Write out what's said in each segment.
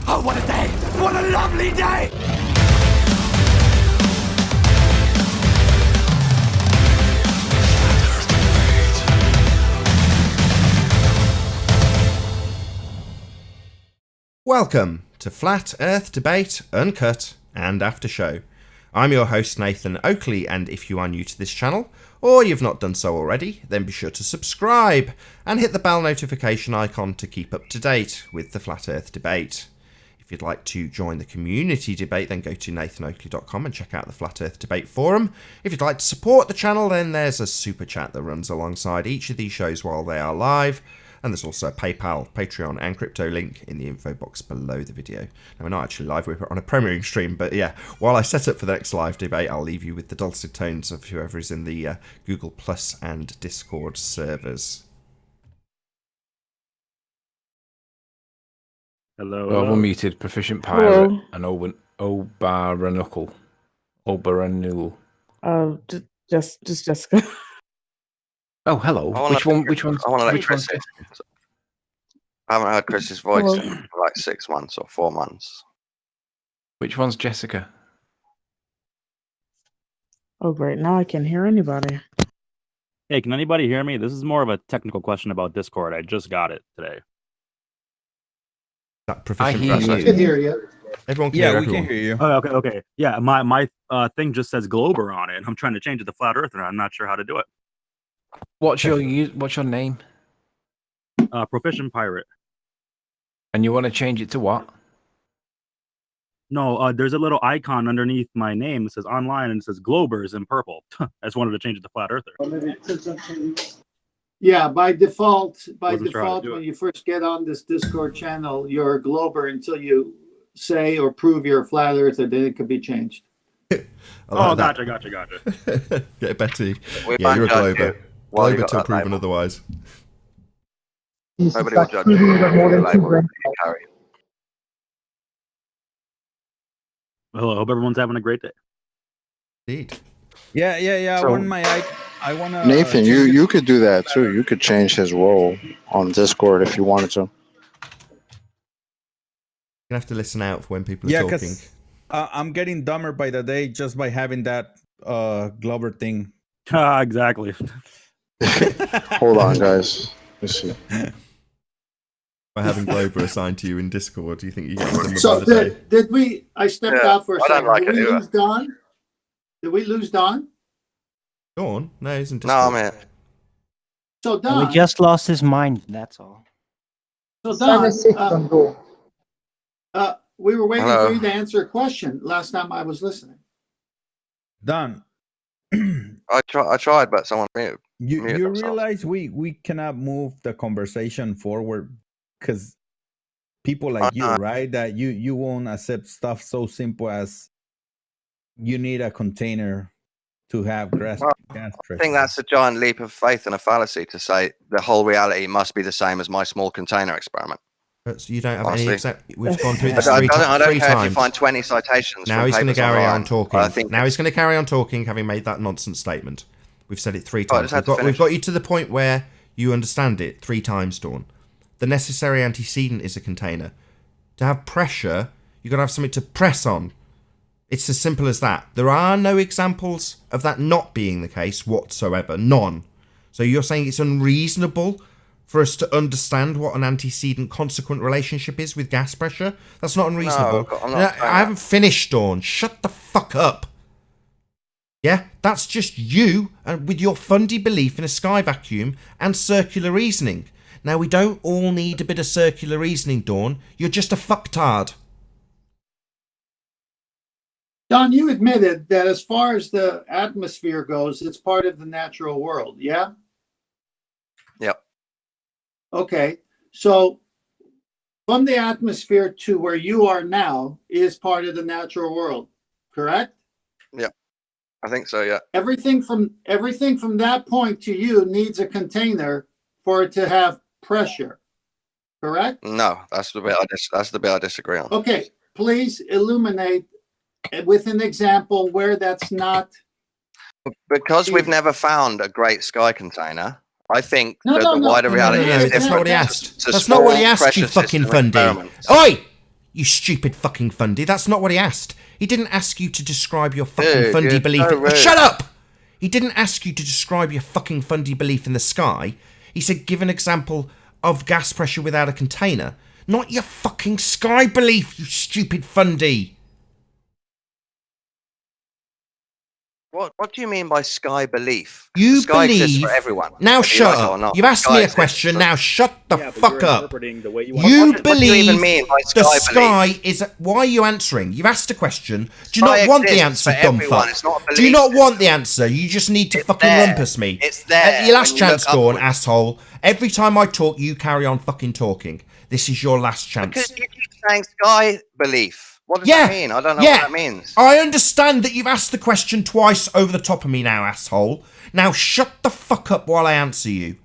Oh, what a day! What a lovely day! Welcome to Flat Earth Debate, Uncut and After Show. I'm your host Nathan Oakley, and if you are new to this channel, or you've not done so already, then be sure to subscribe and hit the bell notification icon to keep up to date with the Flat Earth Debate. If you'd like to join the community debate, then go to nathanoakley.com and check out the Flat Earth Debate forum. If you'd like to support the channel, then there's a super chat that runs alongside each of these shows while they are live. And there's also a PayPal, Patreon, and crypto link in the info box below the video. Now, we're not actually live, we're on a premiering stream, but yeah, while I set up for the next live debate, I'll leave you with the dulcet tones of whoever is in the Google Plus and Discord servers. Hello. Well, muted, proficient pirate, and Obaranukle. Just Jessica. Oh, hello. Which one? I want to let Chris in. I haven't heard Chris's voice Hello. in like 6 months or 4 months. Which one's Jessica? Oh, great. Now I can't hear anybody. Hey, can anybody hear me? This is more of a technical question about Discord. I just got it today. That proficient I hear pirate. you. I can hear you. Everyone can Yeah, hear we everyone. can hear you. Oh, okay. Yeah, my thing just says Glober on it, and I'm trying to change it to Flat Earth, and I'm not sure how to do it. What's your name? Proficient Pirate. And you want to change it to what? No, there's a little icon underneath my name that says online, and it says Globers in purple. I just wanted to change it to Flat Earther. Yeah, by default, Wasn't sure how to do when it. you first get on this Discord channel, you're a Glober until you say or prove you're a flat earther, then it could be changed. I like that. Gotcha. Get Betty. We Yeah, won't you're a judge Glober. you while you Glober got till that proven label. otherwise. Nobody will judge you. The label that you carry. Well, I hope everyone's having a great day. Indeed. Yeah. So- I wanna. Nathan, change it. you could do that too. You could change his role on Discord if you wanted to. You're gonna have to listen out for when people are Yeah, talking. because I'm getting dumber by the day just by having that Glover thing. Exactly. Hold on, guys. Let's see. By having Glober assigned to you in Discord, do you think you get them So by the day? did we, I stepped Yeah, out for a I don't second. like Did it we either. lose Don? Did we lose Don? Go on. No, he's in No, Discord. I'm here. So Don, We just lost his mind, that's all. we were waiting Hello. for you to answer a question last time I was listening. Done. I tried, but someone muted. You Mute themselves. realize we cannot move the conversation forward because people like you, right? That you won't accept stuff so simple as you need a container to have gas. Well, gas I think that's a giant leap of faith and a fallacy to say the whole reality must be the same as my small container experiment. But you don't have Honestly. any. We've gone through I this don't, three I don't three care if you times. find 20 citations. Now from he's going to papers carry online, on talking. but I think Now he's going to carry on talking, having made that nonsense statement. We've said it 3 Oh, I times. just had to We've finish. got you to the point where you understand it 3 times, Dawn. The necessary antecedent is a container. To have pressure, you've got to have something to press on. It's as simple as that. There are no examples of that not being the case whatsoever. None. So you're saying it's unreasonable for us to understand what an antecedent-consequent relationship is with gas pressure? That's not unreasonable. I'm not saying I haven't finished, Dawn. Shut the fuck up. Yeah, that's just you and with your fundy belief in a sky vacuum and circular reasoning. Now, we don't all need a bit of circular reasoning, Dawn. You're just a fucktard. Don, you admitted that as far as the atmosphere goes, it's part of the natural world, yeah? Yep. Okay, so from the atmosphere to where you are now is part of the natural world, correct? I think so, yeah. Everything from that point to you needs a container for it to have pressure, correct? No, that's the bit I disagree on. Okay, please illuminate with an example where that's not. Because we've never found a great sky container, I think No, the wider reality is That's not what he different asked. to That's not what he small asked, you pressure fucking system fundy. experiments. Oi! you stupid fucking fundy. That's not what he asked. He didn't ask you to describe your fucking fundy belief. Shut up! He didn't ask you to describe your fucking fundy belief in the sky. He said give an example of gas pressure without a container. Not your fucking sky belief, you stupid fundy. What do you mean by sky belief? You the sky believe exists for everyone. Now whether you shut like it or up. not. You've asked Sky me a exists question. for- Now shut the Yeah, but fuck you're up. interpreting the way you want. You What do you believe even mean by the sky sky is. Why are you answering? You've asked a question. Do you Sky not want the exists answer, for dumb everyone. fuck? It's not a Do you belief not want system. the answer? You just need to It's fucking there. rumpus me. It's there. Your last when you chance, look Dawn, upwards. asshole. Every time I talk, you carry on fucking talking. This is your last chance. Because you keep saying sky belief. What does Yeah, that mean? I don't know yeah. what that means. I understand that you've asked the question twice over the top of me now, asshole. Now shut the fuck up while I answer you.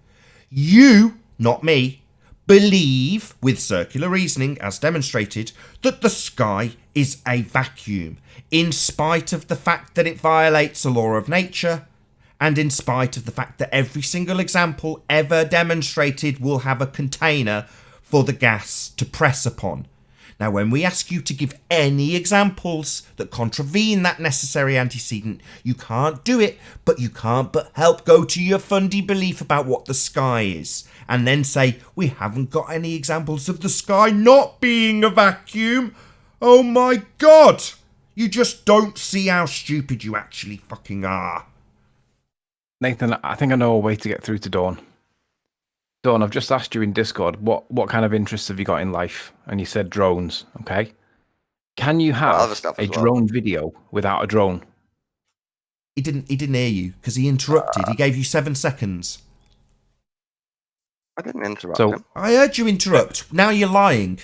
You, not me, believe, with circular reasoning as demonstrated, that the sky is a vacuum, in spite of the fact that it violates a law of nature, and in spite of the fact that every single example ever demonstrated will have a container for the gas to press upon. Now, when we ask you to give any examples that contravene that necessary antecedent, you can't do it, but you can't but help go to your fundy belief about what the sky is, and then say, we haven't got any examples of the sky not being a vacuum. Oh my God! You just don't see how stupid you actually fucking are. Nathan, I think I know a way to get through to Dawn. Dawn, I've just asked you in Discord, what kind of interests have you got in life? And you said drones, okay? Can you other have stuff a as well. drone video without a drone? He didn't hear you, because he interrupted. He gave you 7 seconds. I didn't interrupt So- him. I heard you interrupt. Now you're lying.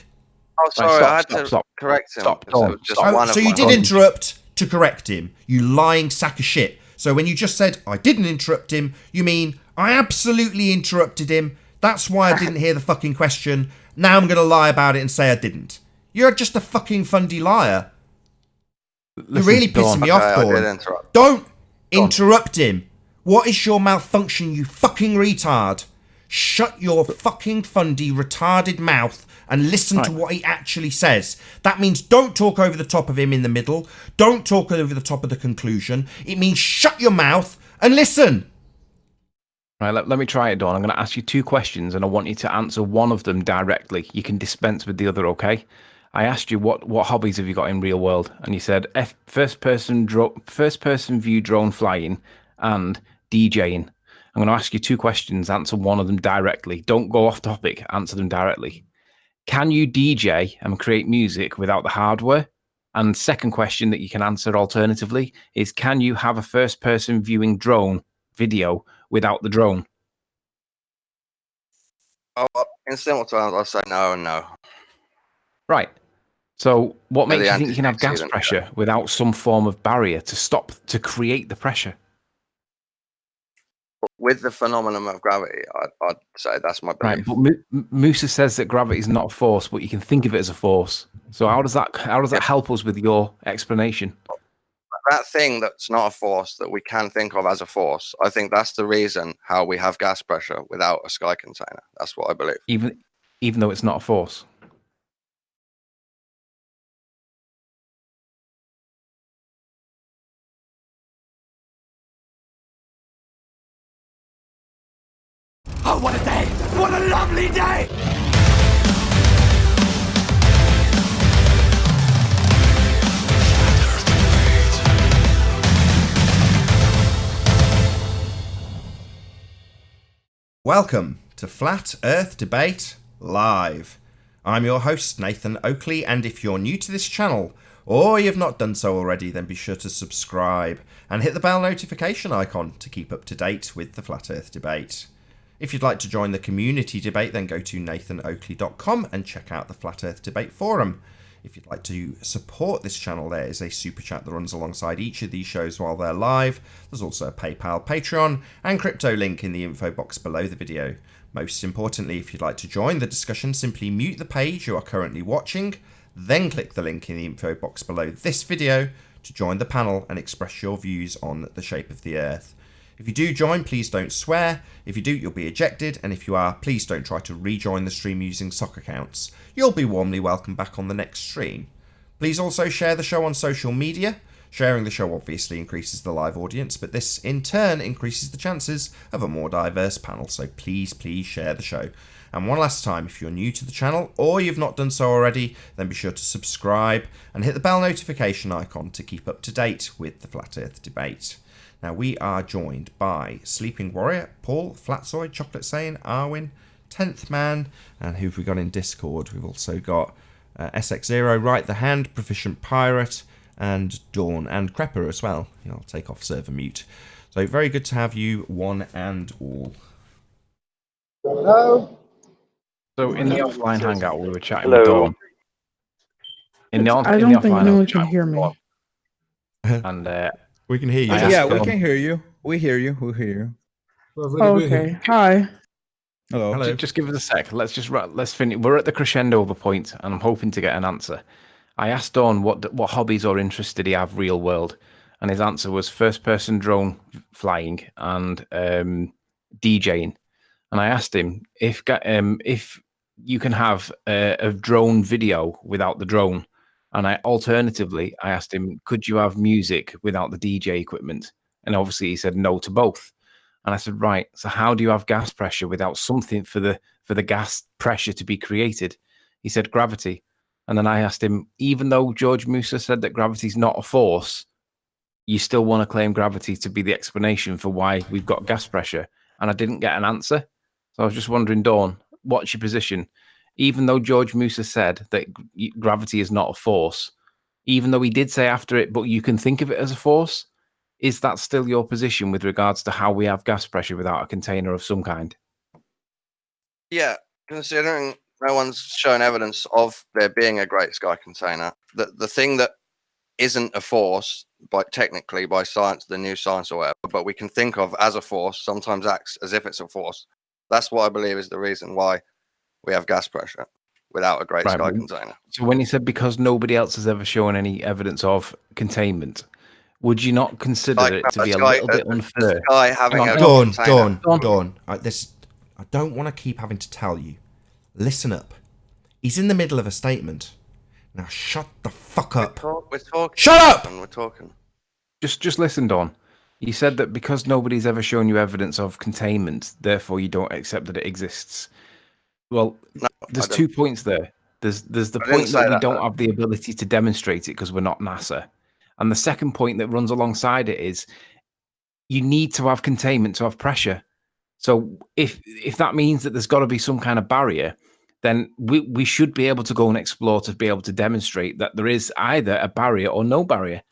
Oh, sorry. stop, I had stop, to stop. correct him. Stop, because it Dawn, was just stop. one Oh, of so you my- did interrupt to correct him, you lying sack of shit. So when you just said, I didn't interrupt him, you mean, I absolutely interrupted him. That's why I didn't hear the fucking question. Now I'm going to lie about it and say I didn't. You're just a fucking fundy liar. You're Listen, really pissing Dawn, me off, I Dawn. did interrupt. Don't interrupt him. What is your malfunction, you fucking retard? Shut your fucking fundy retarded mouth and listen to Right. what he actually says. That means don't talk over the top of him in the middle. Don't talk over the top of the conclusion. It means shut your mouth and listen. Right, let me try it, Dawn. I'm going to ask you 2 questions, and I want you to answer one of them directly. You can dispense with the other, okay? I asked you what hobbies have you got in real world, and you said first person view drone flying and DJing. I'm going to ask you 2 questions. Answer one of them directly. Don't go off topic. Answer them directly. Can you DJ and create music without the hardware? And second question that you can answer alternatively is, can you have a first person viewing drone video without the drone? Oh, in simple terms, I'll say no and no. Right. So what Yeah, makes the you think you can have gas antecedent, pressure without some form of barrier to create the pressure? With the phenomenon of gravity, I'd say that's my Right. belief. But Musa says that gravity is not a force, but you can think of it as a force. So how does that help us with your explanation? That thing that's not a force that we can think of as a force, I think that's the reason how we have gas pressure without a sky container. That's what I believe. Even though it's not a force. Oh, what a day! What a lovely day! Welcome to Flat Earth Debate Live. I'm your host, Nathan Oakley, and if you're new to this channel, or you've not done so already, then be sure to subscribe and hit the bell notification icon to keep up to date with the Flat Earth Debate. If you'd like to join the community debate, then go to nathanoakley.com and check out the Flat Earth Debate Forum. If you'd like to support this channel, there is a super chat that runs alongside each of these shows while they're live. There's also a PayPal, Patreon, and crypto link in the info box below the video. Most importantly, if you'd like to join the discussion, simply mute the page you are currently watching, then click the link in the info box below this video to join the panel and express your views on the shape of the Earth. If you do join, please don't swear. If you do, you'll be ejected. And if you are, please don't try to rejoin the stream using sock accounts. You'll be warmly welcome back on the next stream. Please also share the show on social media. Sharing the show obviously increases the live audience, but this in turn increases the chances of a more diverse panel. So please share the show. And one last time, if you're new to the channel or you've not done so already, then be sure to subscribe and hit the bell notification icon to keep up to date with the Flat Earth debate. Now, we are joined by Sleeping Warrior, Paul, Flatsoid, Chocolate Saiyan, Arwin, 10th Man, and who've we got in Discord? We've also got SX0, Right the Hand, Proficient Pirate, and Dawn, and Crepper as well. I'll take off server mute. So very good to have you, one and all. Hello. So in the offline hangout, we were chatting with Dawn. I don't think anyone can hear me. And we can hear you. Yeah, we can hear you. We hear you. We hear you. Oh, okay. Hi. Hello. Hello. Just give us a sec. Let's finish. We're at the crescendo of a point, and I'm hoping to get an answer. I asked Dawn what hobbies or interests did he have real world, and his answer was first-person drone flying and DJing. And I asked him if you can have a drone video without the drone, and alternatively I asked him, could you have music without the DJ equipment? And obviously he said no to both. And I said, right, so how do you have gas pressure without something for the gas pressure to be created? He said gravity. And then I asked him, even though George Musa said that gravity is not a force, you still want to claim gravity to be the explanation for why we've got gas pressure? And I didn't get an answer. So I was just wondering, Dawn, what's your position? Even though George Musa said that gravity is not a force, even though he did say after it, but you can think of it as a force, is that still your position with regards to how we have gas pressure without a container of some kind? Yeah, considering no one's shown evidence of there being a great sky container, the thing that isn't a force, technically by science, the new science or whatever, but we can think of as a force, sometimes acts as if it's a force. That's what I believe is the reason why we have gas pressure without a great sky container. So when you said because nobody else has ever shown any evidence of containment, would you not consider it to be a little bit unfair? Dawn. I don't want to keep having to tell you. Listen up. He's in the middle of a statement. Now shut the fuck up. We're talking. Shut up! We're talking. Just listen, Dawn. You said that because nobody's ever shown you evidence of containment, therefore you don't accept that it exists. Well, No, there's 2 points there. There's the point that we don't have the ability to demonstrate it because we're not NASA. And the second point that runs alongside it is you need to have containment to have pressure. So if that means that there's got to be some kind of barrier, then we should be able to go and explore to be able to demonstrate that there is either a barrier or no barrier.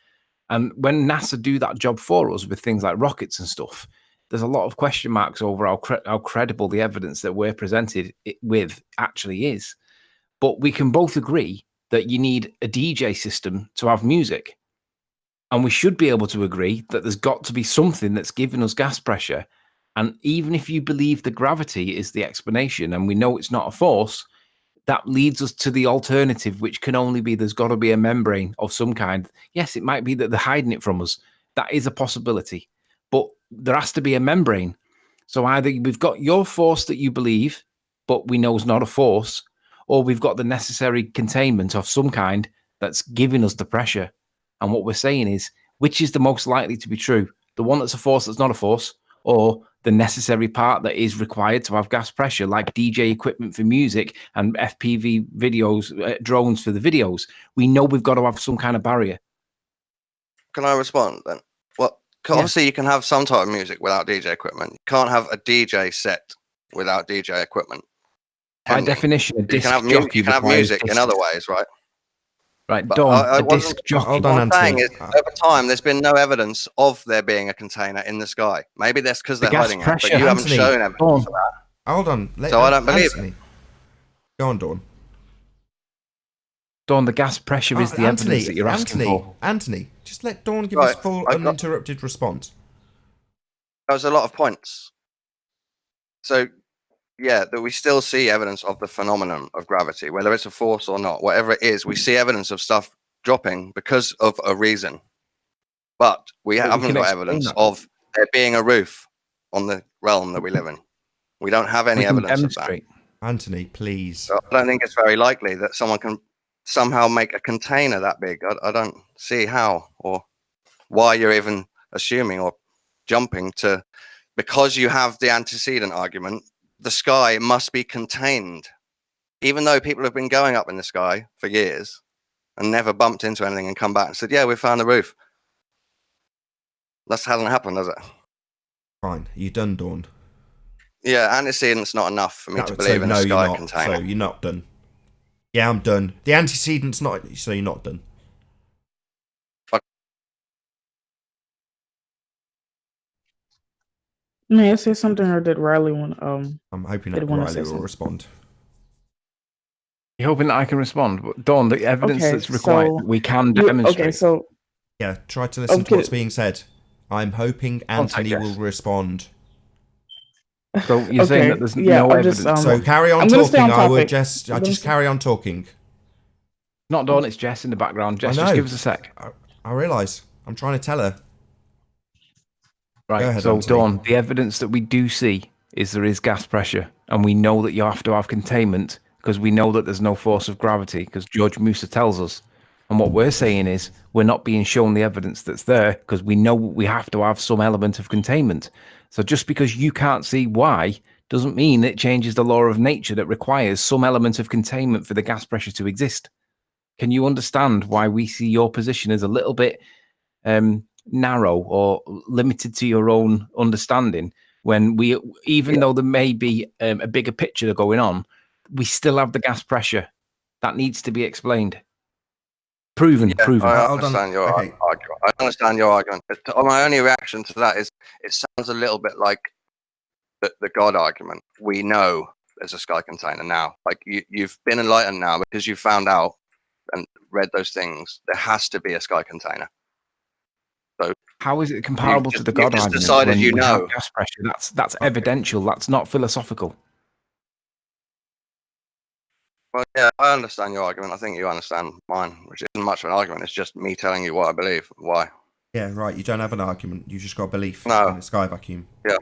And when NASA do that job for us with things like rockets and stuff, there's a lot of question marks over how credible the evidence that we're presented with actually is. But we can both agree that you need a DJ system to have music. And we should be able to agree that there's got to be something that's giving us gas pressure. And even if you believe the gravity is the explanation, and we know it's not a force, that leads us to the alternative, which can only be there's got to be a membrane of some kind. Yes, it might be that they're hiding it from us. That is a possibility. But there has to be a membrane. So either we've got your force that you believe, but we know is not a force, or we've got the necessary containment of some kind that's giving us the pressure. And what we're saying is, which is the most likely to be true? The one that's a force that's not a force, or the necessary part that is required to have gas pressure, like DJ equipment for music and FPV videos, drones for the videos? We know we've got to have some kind of barrier. Can I respond then? Well, obviously you can have some type of music without DJ equipment. You can't have a DJ set without DJ equipment. By definition, a disc you can have music in other ways, right? Right, Dawn, a disc jockey. What I'm saying is, over time, there's been no evidence of there being a container in the sky. Maybe that's because they're hiding it, but you haven't shown evidence for that. Hold on. So I don't believe it. Go on, Dawn. Dawn, the gas pressure is the evidence that you're asking for. Anthony, just let Dawn give us full, uninterrupted response. That was a lot of points. So, yeah, that we still see evidence of the phenomenon of gravity, whether it's a force or not, whatever it is, we see evidence of stuff dropping because of a reason. But we haven't got evidence of there being a roof on the realm that we live in. We don't have any evidence of that. Anthony, please. So I don't think it's very likely that someone can somehow make a container that big. I don't see how or why you're even assuming or jumping to, because you have the antecedent argument, the sky must be contained. Even though people have been going up in the sky for years and never bumped into anything and come back and said, yeah, we found the roof. That hasn't happened, has it? Fine. Are you done, Dawn? Yeah, antecedent's not enough for me to believe in a sky container. So you're not done. Yeah, I'm done. The antecedent's not, so you're not done. May I say something, or did Riley want? I'm hoping that Riley will respond. You're hoping that I can respond, but Dawn, the evidence that's required, we can demonstrate. Okay, so yeah, try to listen to what's being said. I'm hoping Anthony will respond. So you're saying that there's no evidence. So carry on talking. I just carry on talking. Not Dawn, it's Jess in the background. Jess, just give us a sec. I realise. I'm trying to tell her. Right, ahead, so Anthony. Dawn, the evidence that we do see is there is gas pressure, and we know that you have to have containment because we know that there's no force of gravity because George Musa tells us. And what we're saying is we're not being shown the evidence that's there because we know we have to have some element of containment. So just because you can't see why doesn't mean it changes the law of nature that requires some element of containment for the gas pressure to exist. Can you understand why we see your position as a little bit narrow or limited to your own understanding when we, even though there may be a bigger picture going on, we still have the gas pressure that needs to be explained. Proven. I understand your argument. I understand your argument. My only reaction to that is it sounds a little bit like the God argument. We know there's a sky container now. Like you've been enlightened now because you found out and read those things. There has to be a sky container. So how is it comparable to the God argument? Decided you know gas pressure. That's evidential. That's not philosophical. Well, yeah, I understand your argument. I think you understand mine, which isn't much of an argument. It's just me telling you what I believe. Why? Yeah, right. You don't have an argument. You just got belief in a sky vacuum. Yeah.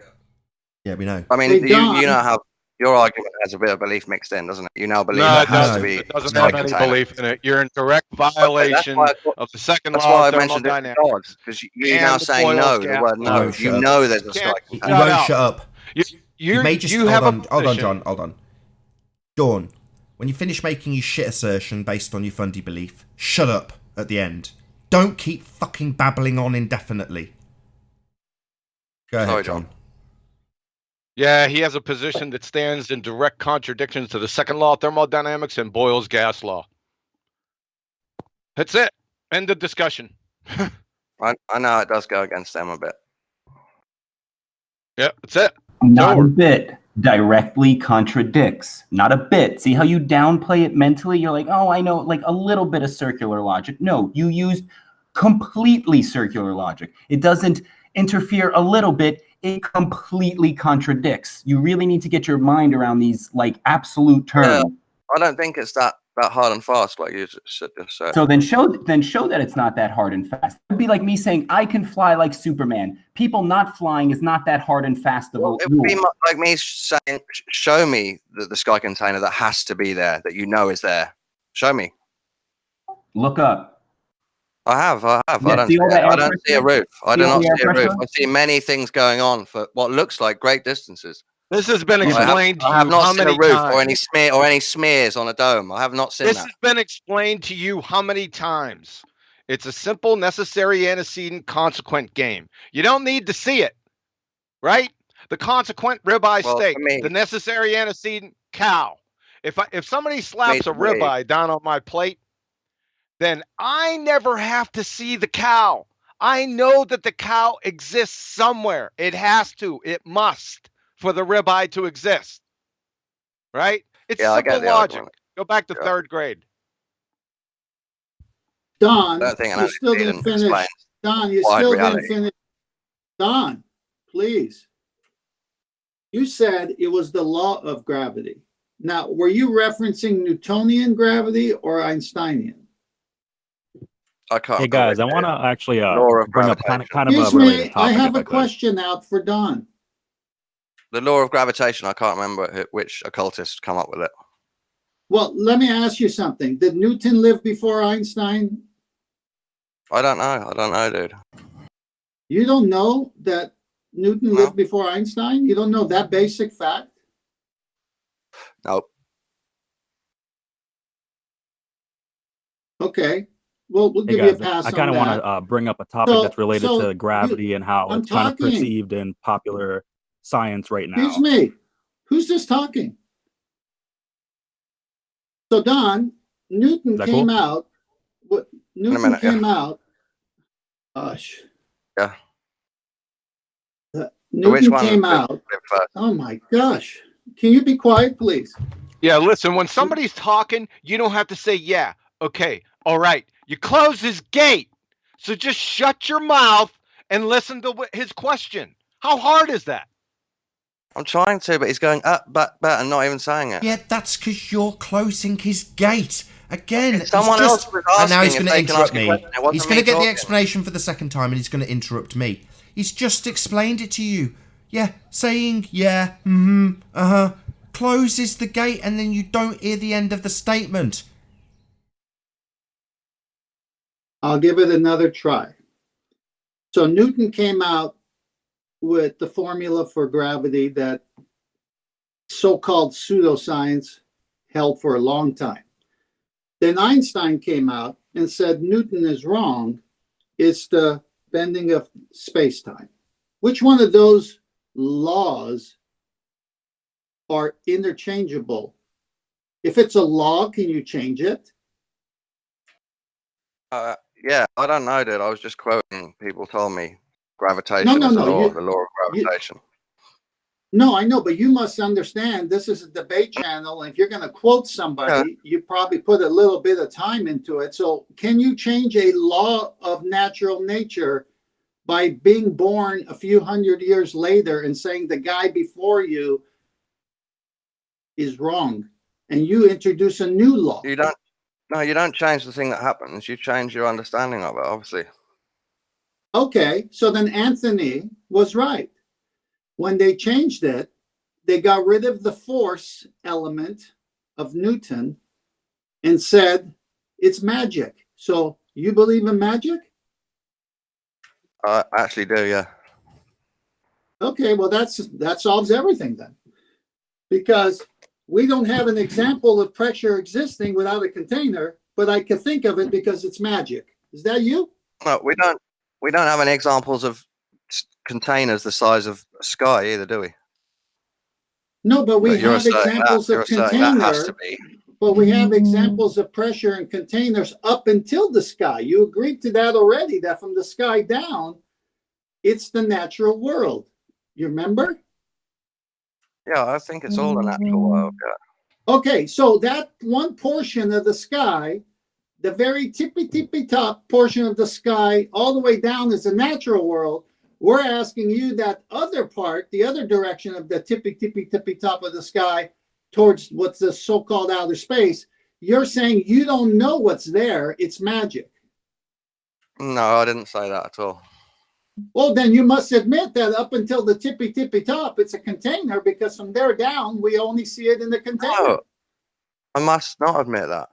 Yeah, we know. I mean, you know how your argument has a bit of belief mixed in, doesn't it? You now believe it has to be. It doesn't have any belief in it. You're in direct violation of the second law of thermodynamics. Because you're now saying no. The word no. You know there's a sky container. You won't shut up. You may just hold on, John. Hold on. Dawn, when you finish making your shit assertion based on your fundy belief, shut up at the end. Don't keep fucking babbling on indefinitely. Go ahead, John. Yeah, he has a position that stands in direct contradiction to the second law of thermodynamics and Boyle's gas law. That's it. End of discussion. I know it does go against them a bit. Yeah, that's it. Not a bit. Directly contradicts. Not a bit. See how you downplay it mentally? You're like, oh, I know, like a little bit of circular logic. No, you used completely circular logic. It doesn't interfere a little bit. It completely contradicts. You really need to get your mind around these like absolute terms. I don't think it's that hard and fast like you just said. So then show that it's not that hard and fast. It'd be like me saying I can fly like Superman. People not flying is not that hard and fast. It would be like me saying, show me the sky container that has to be there, that you know is there. Show me. Look up. I have. Yeah, I don't see a roof. I do not see a roof. I see many things going on for what looks like great distances. This has been explained to you. I have not seen a roof times? or any smears on a dome. I have not seen This that. has been explained to you how many times? It's a simple, necessary, antecedent, consequent game. You don't need to see it, right? The consequent ribeye steak, the necessary antecedent cow. If somebody slaps a ribeye down on my plate, then I never have to see the cow. I know that the cow exists somewhere. It has to. It must for the ribeye to exist. Right? It's simple logic. Go back to third grade. Don, you still didn't finish. Don, you still didn't finish. Don, please. You said it was the law of gravity. Now, were you referencing Newtonian gravity or Einsteinian? I can't. Hey guys, I want to actually bring up kind of Excuse a related me, topic. I have a could. question out for Don. The law of gravitation. I can't remember which occultist come up with it. Well, let me ask you something. Did Newton live before Einstein? I don't know, dude. You don't know that Newton lived before Einstein? You don't know that basic fact? Nope. Okay. Well, we'll Hey give guys, you a pass I kind of want to bring up a topic that's related to gravity and how it's kind of perceived in popular science right now. Excuse me. Who's this talking? So Don, Newton came out. What Newton came out? Gosh. Yeah. Newton came out. Oh my gosh. Can you be quiet, please? Yeah, listen, when somebody's talking, you don't have to say, yeah, okay, all right. You close his gate. So just shut your mouth and listen to his question. How hard is that? I'm trying to, but he's going up, but, and not even saying it. Yeah, that's because you're closing his gate. Again, someone else was asking, and now he's going to if they can interrupt ask a me. question. He's going to get the explanation for the second time, and he's going to interrupt me. He's just explained it to you. Yeah, saying yeah, closes the gate, and then you don't hear the end of the statement. I'll give it another try. So Newton came out with the formula for gravity that so-called pseudoscience held for a long time. Then Einstein came out and said Newton is wrong. It's the bending of space-time. Which one of those laws are interchangeable? If it's a law, can you change it? Yeah, I don't know, dude. I was just quoting. People told me gravitation is the law of gravitation. No, I know, but you must understand this is a debate channel. If you're going to quote somebody, you probably put a little bit of time into it. So can you change a law of natural nature by being born a few hundred years later and saying the guy before you is wrong and you introduce a new law? You don't change the thing that happens. You change your understanding of it, obviously. Okay, so then Anthony was right. When they changed it, they got rid of the force element of Newton and said it's magic. So you believe in magic? I actually do, yeah. Okay, well that solves everything then. Because we don't have an example of pressure existing without a container, but I can think of it because it's magic. Is that you? No, we don't have any examples of containers the size of a sky either, do we? No, but we have examples of containers. But we have examples of pressure in containers up until the sky. You agreed to that already, that from the sky down, it's the natural world. You remember? Yeah, I think it's all the natural world. Yeah. Okay, so that one portion of the sky, the very tippy top portion of the sky, all the way down is the natural world. We're asking you that other part, the other direction of the tippy top of the sky towards what's the so-called outer space. You're saying you don't know what's there. It's magic. No, I didn't say that at all. Well, then you must admit that up until the tippy top, it's a container because from there down, we only see it in the container. No, I must not admit that.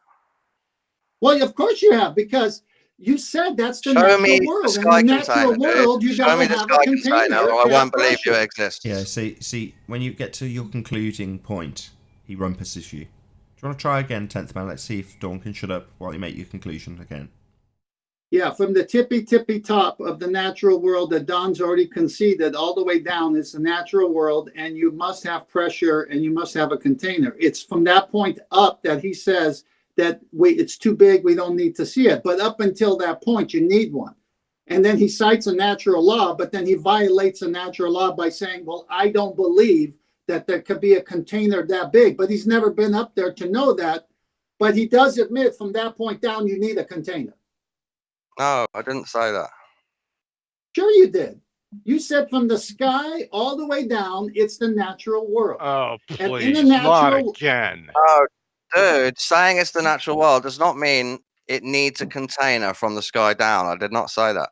Well, of course you have, because you said that's the natural world. In the natural world, you gotta have a container. Or I won't believe you exist. Yeah, see, when you get to your concluding point, he rumpuses you. Do you want to try again, 10th man? Let's see if Dawn can shut up while you make your conclusion again. Yeah, from the tippy top of the natural world that Don's already conceded, all the way down is the natural world, and you must have pressure and you must have a container. It's from that point up that he says that it's too big, we don't need to see it. But up until that point, you need one. And then he cites a natural law, but then he violates a natural law by saying, well, I don't believe that there could be a container that big. But he's never been up there to know that. But he does admit from that point down, you need a container. No, I didn't say that. Sure you did. You said from the sky all the way down, it's the natural world. Oh, please, and in the natural, not again. Oh, dude, saying it's the natural world does not mean it needs a container from the sky down. I did not say that.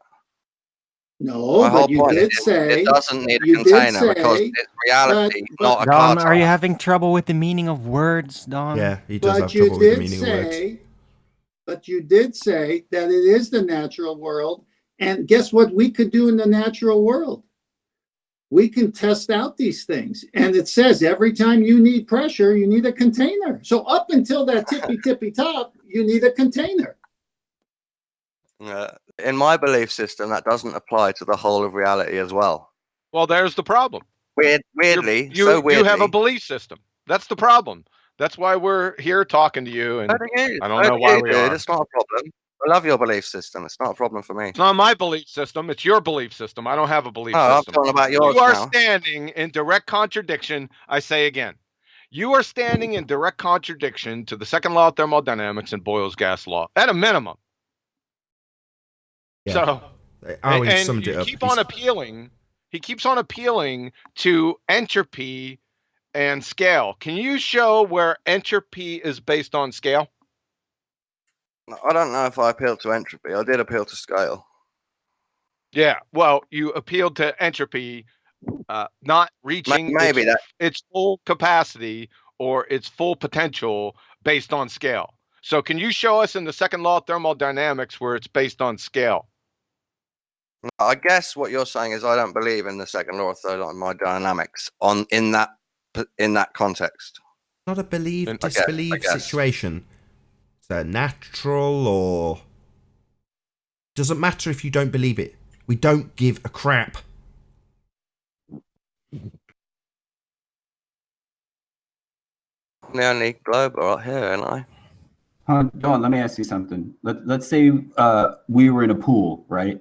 No, but you did say it doesn't need a container because it's reality, not a Don, car are you type. having trouble with the meaning of words, Don? Yeah, he does have trouble with the meaning of words. But you did say that it is the natural world. And guess what we could do in the natural world? We can test out these things. And it says every time you need pressure, you need a container. So up until that tippy top, you need a container. In my belief system, that doesn't apply to the whole of reality as well. Well, there's the problem. Weirdly, you have a belief system. That's the problem. That's why we're here talking to you. And I don't know why we are. It's not a problem. I love your belief system. It's not a problem for me. It's not my belief system. It's your belief system. I don't have a belief system. I'm talking about yours You are now. standing in direct contradiction. I say again, you are standing in direct contradiction to the second law of thermodynamics and Boyle's gas law, at a minimum. Yeah. So, and you keep on appealing. He keeps on appealing to entropy and scale. Can you show where entropy is based on scale? I don't know if I appealed to entropy. I did appeal to scale. Yeah, well, you appealed to entropy not reaching its full capacity or its full potential based on scale. So can you show us in the second law of thermodynamics where it's based on scale? I guess what you're saying is I don't believe in the second law of thermodynamics in that context. Not a believe disbelieve situation. It's a natural, or doesn't matter if you don't believe it. We don't give a crap. I'm the only globe right here, aren't I? Don, let me ask you something. Let's say we were in a pool, right?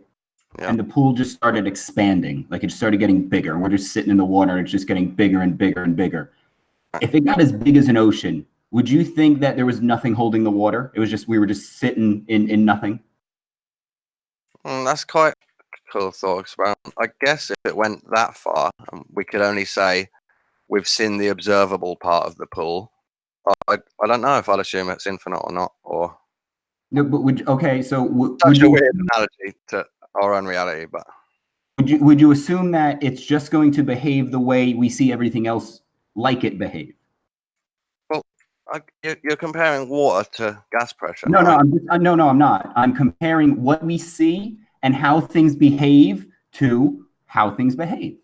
Yeah. And the pool just started expanding, like it just started getting bigger. We're just sitting in the water, and it's just getting bigger and bigger and bigger. If it got as big as an ocean, would you think that there was nothing holding the water? It was just, we were just sitting in nothing? That's quite a cool thought experiment. I guess if it went that far, we could only say we've seen the observable part of the pool. I don't know if I'd assume it's infinite or not. Or no, but such a weird analogy to our own reality, but would you assume that it's just going to behave the way we see everything else like it behave? Well, you're comparing water to gas pressure. No, I'm not. I'm comparing what we see and how things behave to how things behave.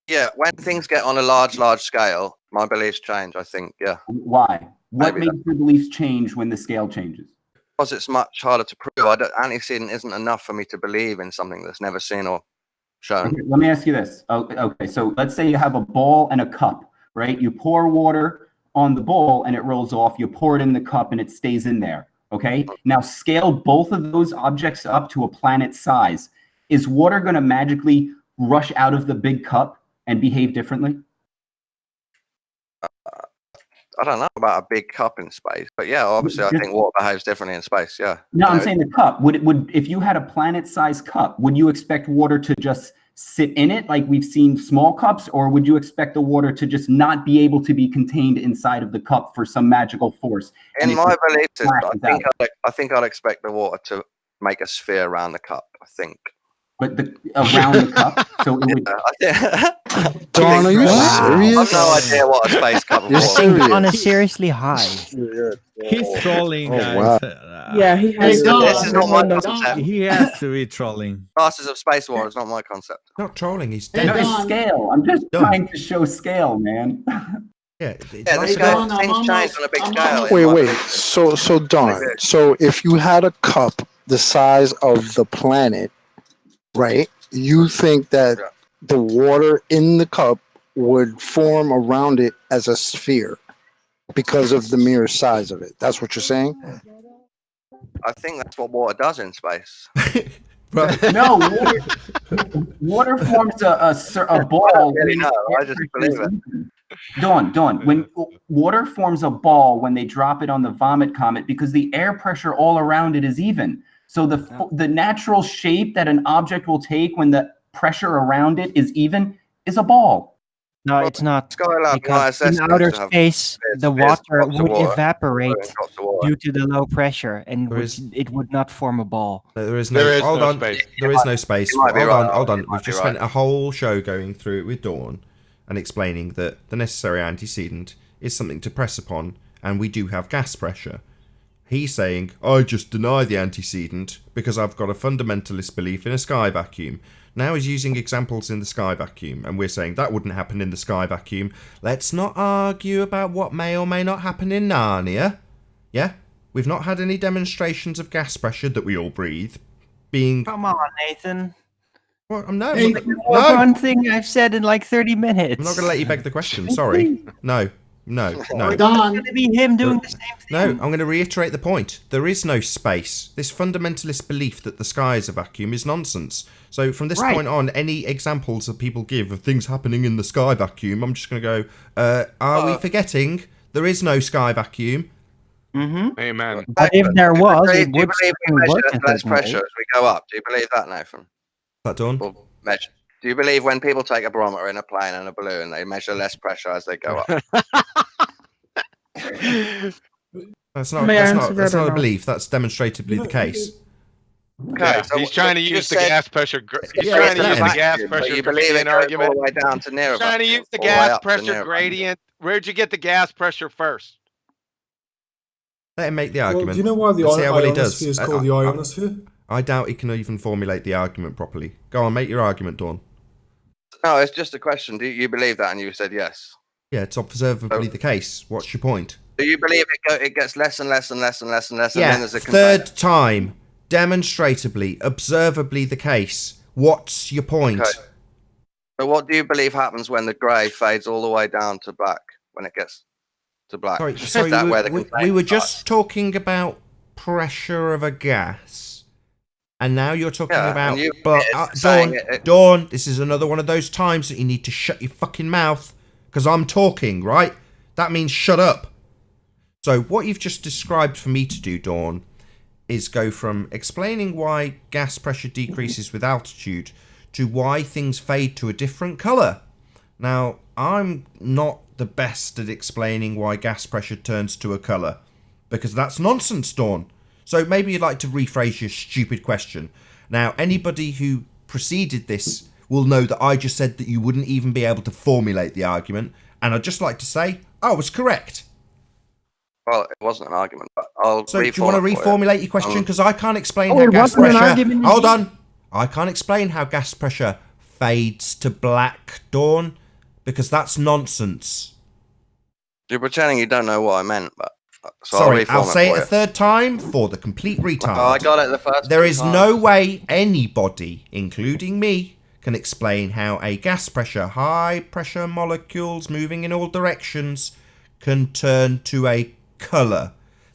Yeah, when things get on a large scale, my beliefs change, I think, yeah. Why? What makes your beliefs change when the scale changes? Because it's much harder to prove. Antecedent isn't enough for me to believe in something that's never seen or shown. Okay, let me ask you this. Okay, so let's say you have a ball and a cup, right? You pour water on the ball and it rolls off. You pour it in the cup and it stays in there, okay? Now scale both of those objects up to a planet size. Is water going to magically rush out of the big cup and behave differently? I don't know about a big cup in space, but yeah, obviously I think water behaves differently in space, yeah. No, I'm saying the cup. Would if you had a planet-sized cup, would you expect water to just sit in it like we've seen small cups, or would you expect the water to just not be able to be contained inside of the cup for some magical force? In my belief system, I think I'd expect the water to make a sphere around the cup, I think. But around the cup, so it would. Don, are you serious? I've no idea what a space cup is. I think Don is seriously high. He's trolling, guys. Wow. Yeah, he has. This is not my concept. He has to be trolling. Masters of Space War is not my concept. Not trolling. He's no, it's scale. I'm just trying to show scale, man. Yeah, things change on a big scale. Wait. So Don, so if you had a cup the size of the planet, right? You think that the water in the cup would form around it as a sphere because of the mere size of it. That's what you're saying? I think that's what water does in space. No, water forms a ball. I don't really know. I just believe it. Dawn, when water forms a ball when they drop it on the vomit comet, because the air pressure all around it is even. So the natural shape that an object will take when the pressure around it is even is a ball. No, it's not. Skylab Because in outer space, the water would evaporate due to the low pressure, and it would not form a ball. There is no. Hold on. There is no space. Hold on. We've just spent a whole show going through it with Dawn and explaining that the necessary antecedent is something to press upon, and we do have gas pressure. He's saying, I just deny the antecedent because I've got a fundamentalist belief in a sky vacuum. Now he's using examples in the sky vacuum, and we're saying that wouldn't happen in the sky vacuum. Let's not argue about what may or may not happen in Narnia. Yeah? We've not had any demonstrations of gas pressure that we all breathe being... Come on, Nathan. Well, I'm no. One thing I've said in like 30 minutes. I'm not going to let you beg the question. Sorry. No. It's going to be him doing the same thing. No, I'm going to reiterate the point. There is no space. This fundamentalist belief that the sky is a vacuum is nonsense. So from this point on, any examples that people give of things happening in the sky vacuum, I'm just going to go, are we forgetting there is no sky vacuum? Mm-hmm. Amen. But if there was, it would measure less pressure as we go up. Do you believe that, Nathan? That Dawn? Do you believe when people take a barometer in a plane and a balloon, they measure less pressure as they go up? That's not a belief. That's demonstrably the case. Okay, yeah, so he's trying to use the gas pressure. He's trying to use the gas pressure. You believe it goes all the way down to near. He's trying to use the gas pressure gradient. Where'd you get the gas pressure first? Let him make the argument. Well, do you know why the ionosphere is called the ionosphere? I doubt he can even formulate the argument properly. Go on, make your argument, Dawn. No, it's just a question. Do you believe that? And you said yes. Yeah, it's observably the case. What's your point? Do you believe it gets less and less and less and less and less? Yeah, and then there's a third time. Demonstrably, observably the case. What's your point? Okay. So what do you believe happens when the grey fades all the way down to black, when it gets to black? Sorry, we were just talking about pressure of a gas. And now you're talking about... Dawn, this is another one of those times that you need to shut your fucking mouth. Because I'm talking, right? That means shut up. So what you've just described for me to do, Dawn, is go from explaining why gas pressure decreases with altitude to why things fade to a different colour. Now, I'm not the best at explaining why gas pressure turns to a colour, because that's nonsense, Dawn. So maybe you'd like to rephrase your stupid question. Now, anybody who preceded this will know that I just said that you wouldn't even be able to formulate the argument, and I'd just like to say I was correct. Well, it wasn't an argument, but I'll. So, do you want to reformulate your question? Because I can't explain how gas pressure. Hold on, I can't explain how gas pressure fades to black, Dawn, because that's nonsense. You're pretending you don't know what I meant, but. So sorry, I'll say it a third time for the complete retard. Oh, I got it the first. There is no way anybody, including me, can explain how a gas pressure, high pressure molecules moving in all directions, can turn to a colour.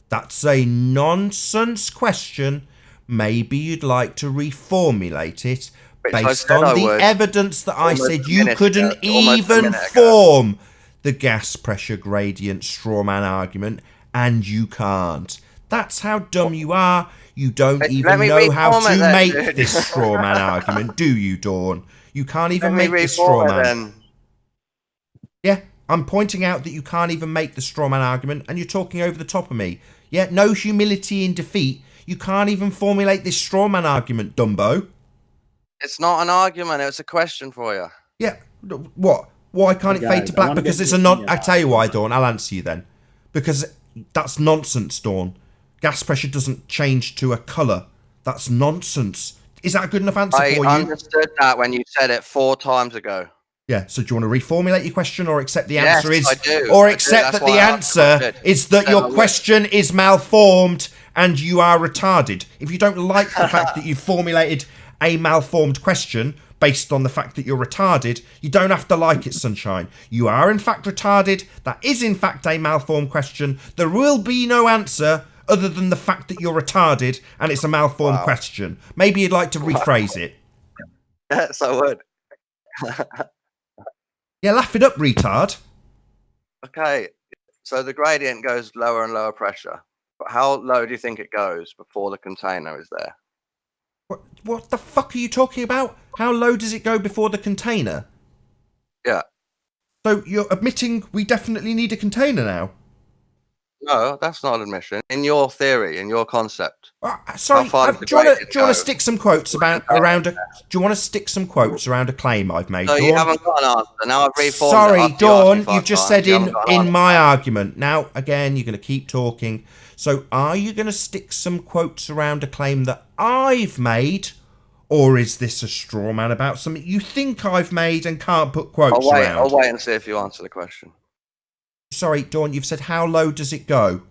That's a nonsense question. Maybe you'd like to reformulate it based on the evidence that I said you couldn't even form the gas pressure gradient strawman argument, and you can't. That's how dumb you are. You don't even know how to make this strawman argument, do you, Dawn? You can't even make the strawman. Yeah, I'm pointing out that you can't even make the strawman argument, and you're talking over the top of me. Yeah, no humility in defeat. You can't even formulate this strawman argument, Dumbo. It's not an argument. It's a question for you. Yeah, what? Why can't it fade to black? Because it's a non... I tell you why, Dawn. I'll answer you then. Because that's nonsense, Dawn. Gas pressure doesn't change to a colour. That's nonsense. Is that a good enough answer for you? I understood that when you said it 4 times ago. Yeah, so do you want to reformulate your question, or accept the answer Yes, is... I do. Or accept that the answer is that your question is malformed and you are retarded? If you don't like the fact that you formulated a malformed question based on the fact that you're retarded, you don't have to like it, sunshine. You are in fact retarded. That is in fact a malformed question. There will be no answer other than the fact that you're retarded and it's a malformed question. Maybe you'd like to rephrase it. Yes, I would. Yeah, laugh it up, retard. Okay, so the gradient goes lower and lower pressure. But how low do you think it goes before the container is there? What the fuck are you talking about? How low does it go before the container? Yeah. So you're admitting we definitely need a container now? No, that's not an admission. In your theory, in your concept. Sorry, do you want to stick some quotes around a? Do you want to stick some quotes around a claim I've made? No, Dawn? you haven't got an answer. Now I've reformed Sorry, it. Dawn, you've just said in my argument. Now again, you're going to keep talking. So are you going to stick some quotes around a claim that I've made, or is this a straw man about something you think I've made and can't put quotes around? I'll wait and see if you answer the question. Sorry, Dawn, you've said how low does it go?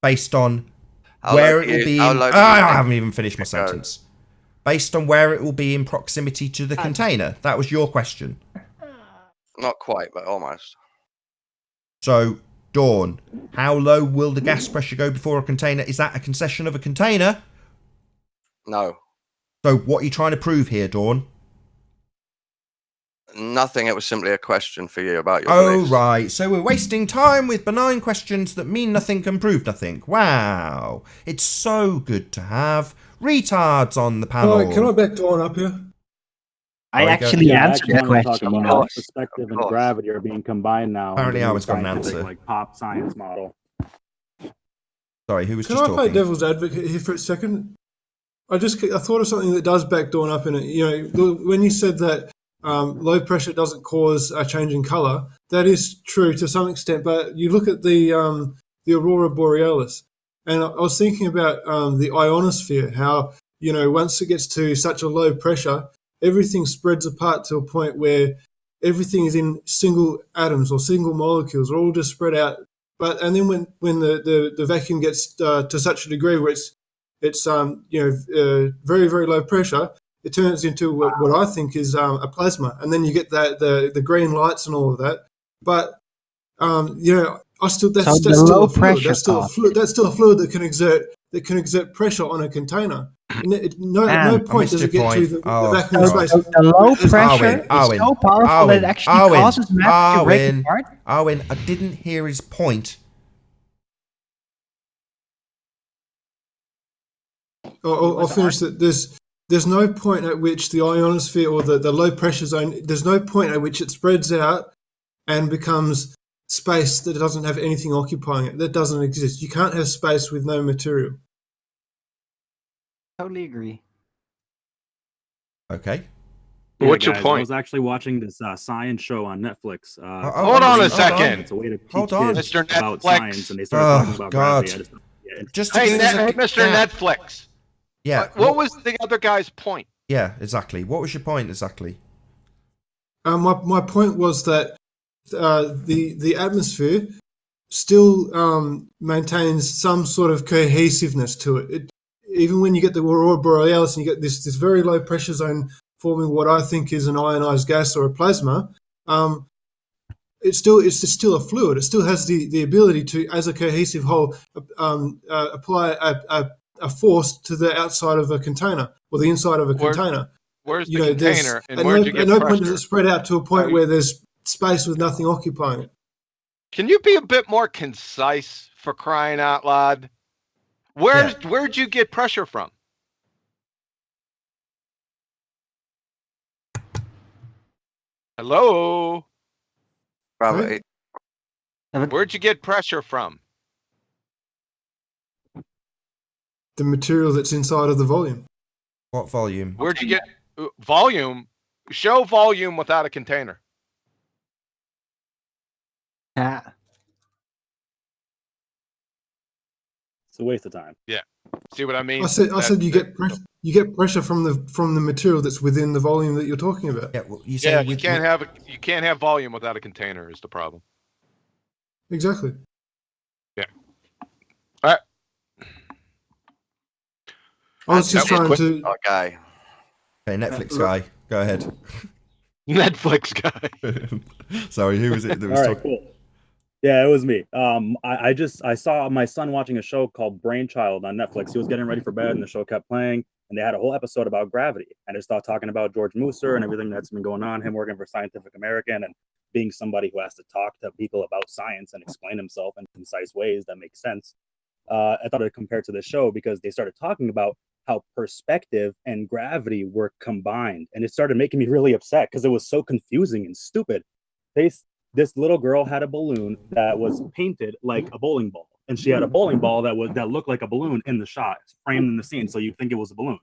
Based on where it will be in... I haven't even finished my sentence. Based on where it will be in proximity to the container. That was your question. Not quite, but almost. So, Dawn, how low will the gas pressure go before a container? Is that a concession of a container? No. So, what are you trying to prove here, Dawn? Nothing. It was simply a question for you about your beliefs. Right. So we're wasting time with benign questions that mean nothing and prove nothing. Wow. It's so good to have retards on the panel. Right, can I back Dawn up here? I actually answered the question. Perspective and gravity are being combined now. Apparently, I was got an answer. Like pop science model. Sorry, who was just talking? Can I play devil's advocate here for a second? I thought of something that does back Dawn up in it. You know, when you said that low pressure doesn't cause a change in color, that is true to some extent. But you look at the aurora borealis, and I was thinking about the ionosphere. How once it gets to such a low pressure, everything spreads apart to a point where everything is in single atoms or single molecules, or all just spread out. And then when the vacuum gets to such a degree where it's very, very low pressure, it turns into what I think is a plasma, and then you get the green lights and all of that. But that's still a fluid. That's still a fluid that can exert pressure on a container. No point does it get to the vacuum space. The low pressure is so powerful that it actually causes matter to break apart. Arwen, I didn't hear his point. I'll finish that. There's no point at which the ionosphere or the low pressure zone, there's no point at which it spreads out and becomes space that doesn't have anything occupying it. That doesn't exist. You can't have space with no material. Totally agree. Okay. Yeah, what's your point? I was actually watching this science show on Netflix. Hold on a second. It's a way to teach kids Mr. about science, and they started talking about gravity. Mr. Netflix. Yeah. What was the other guy's point? Yeah, exactly. What was your point exactly? My point was that the atmosphere still maintains some sort of cohesiveness to it. Even when you get the aurora borealis and you get this very low pressure zone forming what I think is an ionized gas or a plasma, it's still a fluid. It still has the ability to, as a cohesive whole, apply a force to the outside of a container or the inside of a container. Where's the container? And where'd you get pressure? Point does it spread out to a point where there's space with nothing occupying it. Can you be a bit more concise, for crying out loud? Where'd you get pressure from? Hello? Gravity. Where'd you get pressure from? The material that's inside of the volume. What volume? Where'd you get volume? Show volume without a container. It's a waste of time. Yeah. See what I mean? I said you get pressure from the material that's within the volume that you're talking about. Yeah, well, you can't have volume without a container is the problem. Exactly. Yeah. All right. I was just trying to. Okay. Okay, Netflix guy, go ahead. Netflix guy. Sorry, who was it that was All right, talking? cool. Yeah, it was me. I saw my son watching a show called Brainchild on Netflix. He was getting ready for bed, and the show kept playing. And they had a whole episode about gravity. And they started talking about George Musser and everything that's been going on. Him working for Scientific American and being somebody who has to talk to people about science and explain himself in concise ways that make sense. I thought it compared to the show because they started talking about how perspective and gravity were combined, and it started making me really upset because it was so confusing and stupid. this little girl had a balloon that was painted like a bowling ball, and she had a bowling ball that looked like a balloon in the shot, framed in the scene, so you'd think it was a balloon.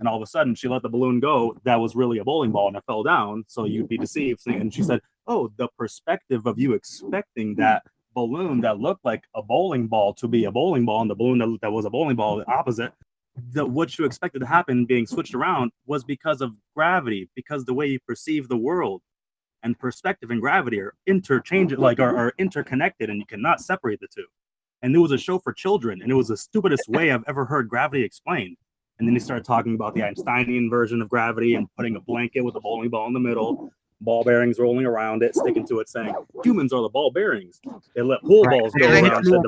And all of a sudden, she let the balloon go. That was really a bowling ball, and it fell down. So you'd be deceived. And she said, "Oh, the perspective of you expecting that balloon that looked like a bowling ball to be a bowling ball, and the balloon that was a bowling ball, the opposite. What you expected to happen being switched around was because of gravity, because the way you perceive the world and perspective and gravity are are interconnected, and you cannot separate the two." And it was a show for children, and it was the stupidest way I've ever heard gravity explained. And then he started talking about the Einsteinian version of gravity and putting a blanket with a bowling ball in the middle, ball bearings rolling around it, sticking to it, saying humans are the ball bearings. They let pool balls go around. Said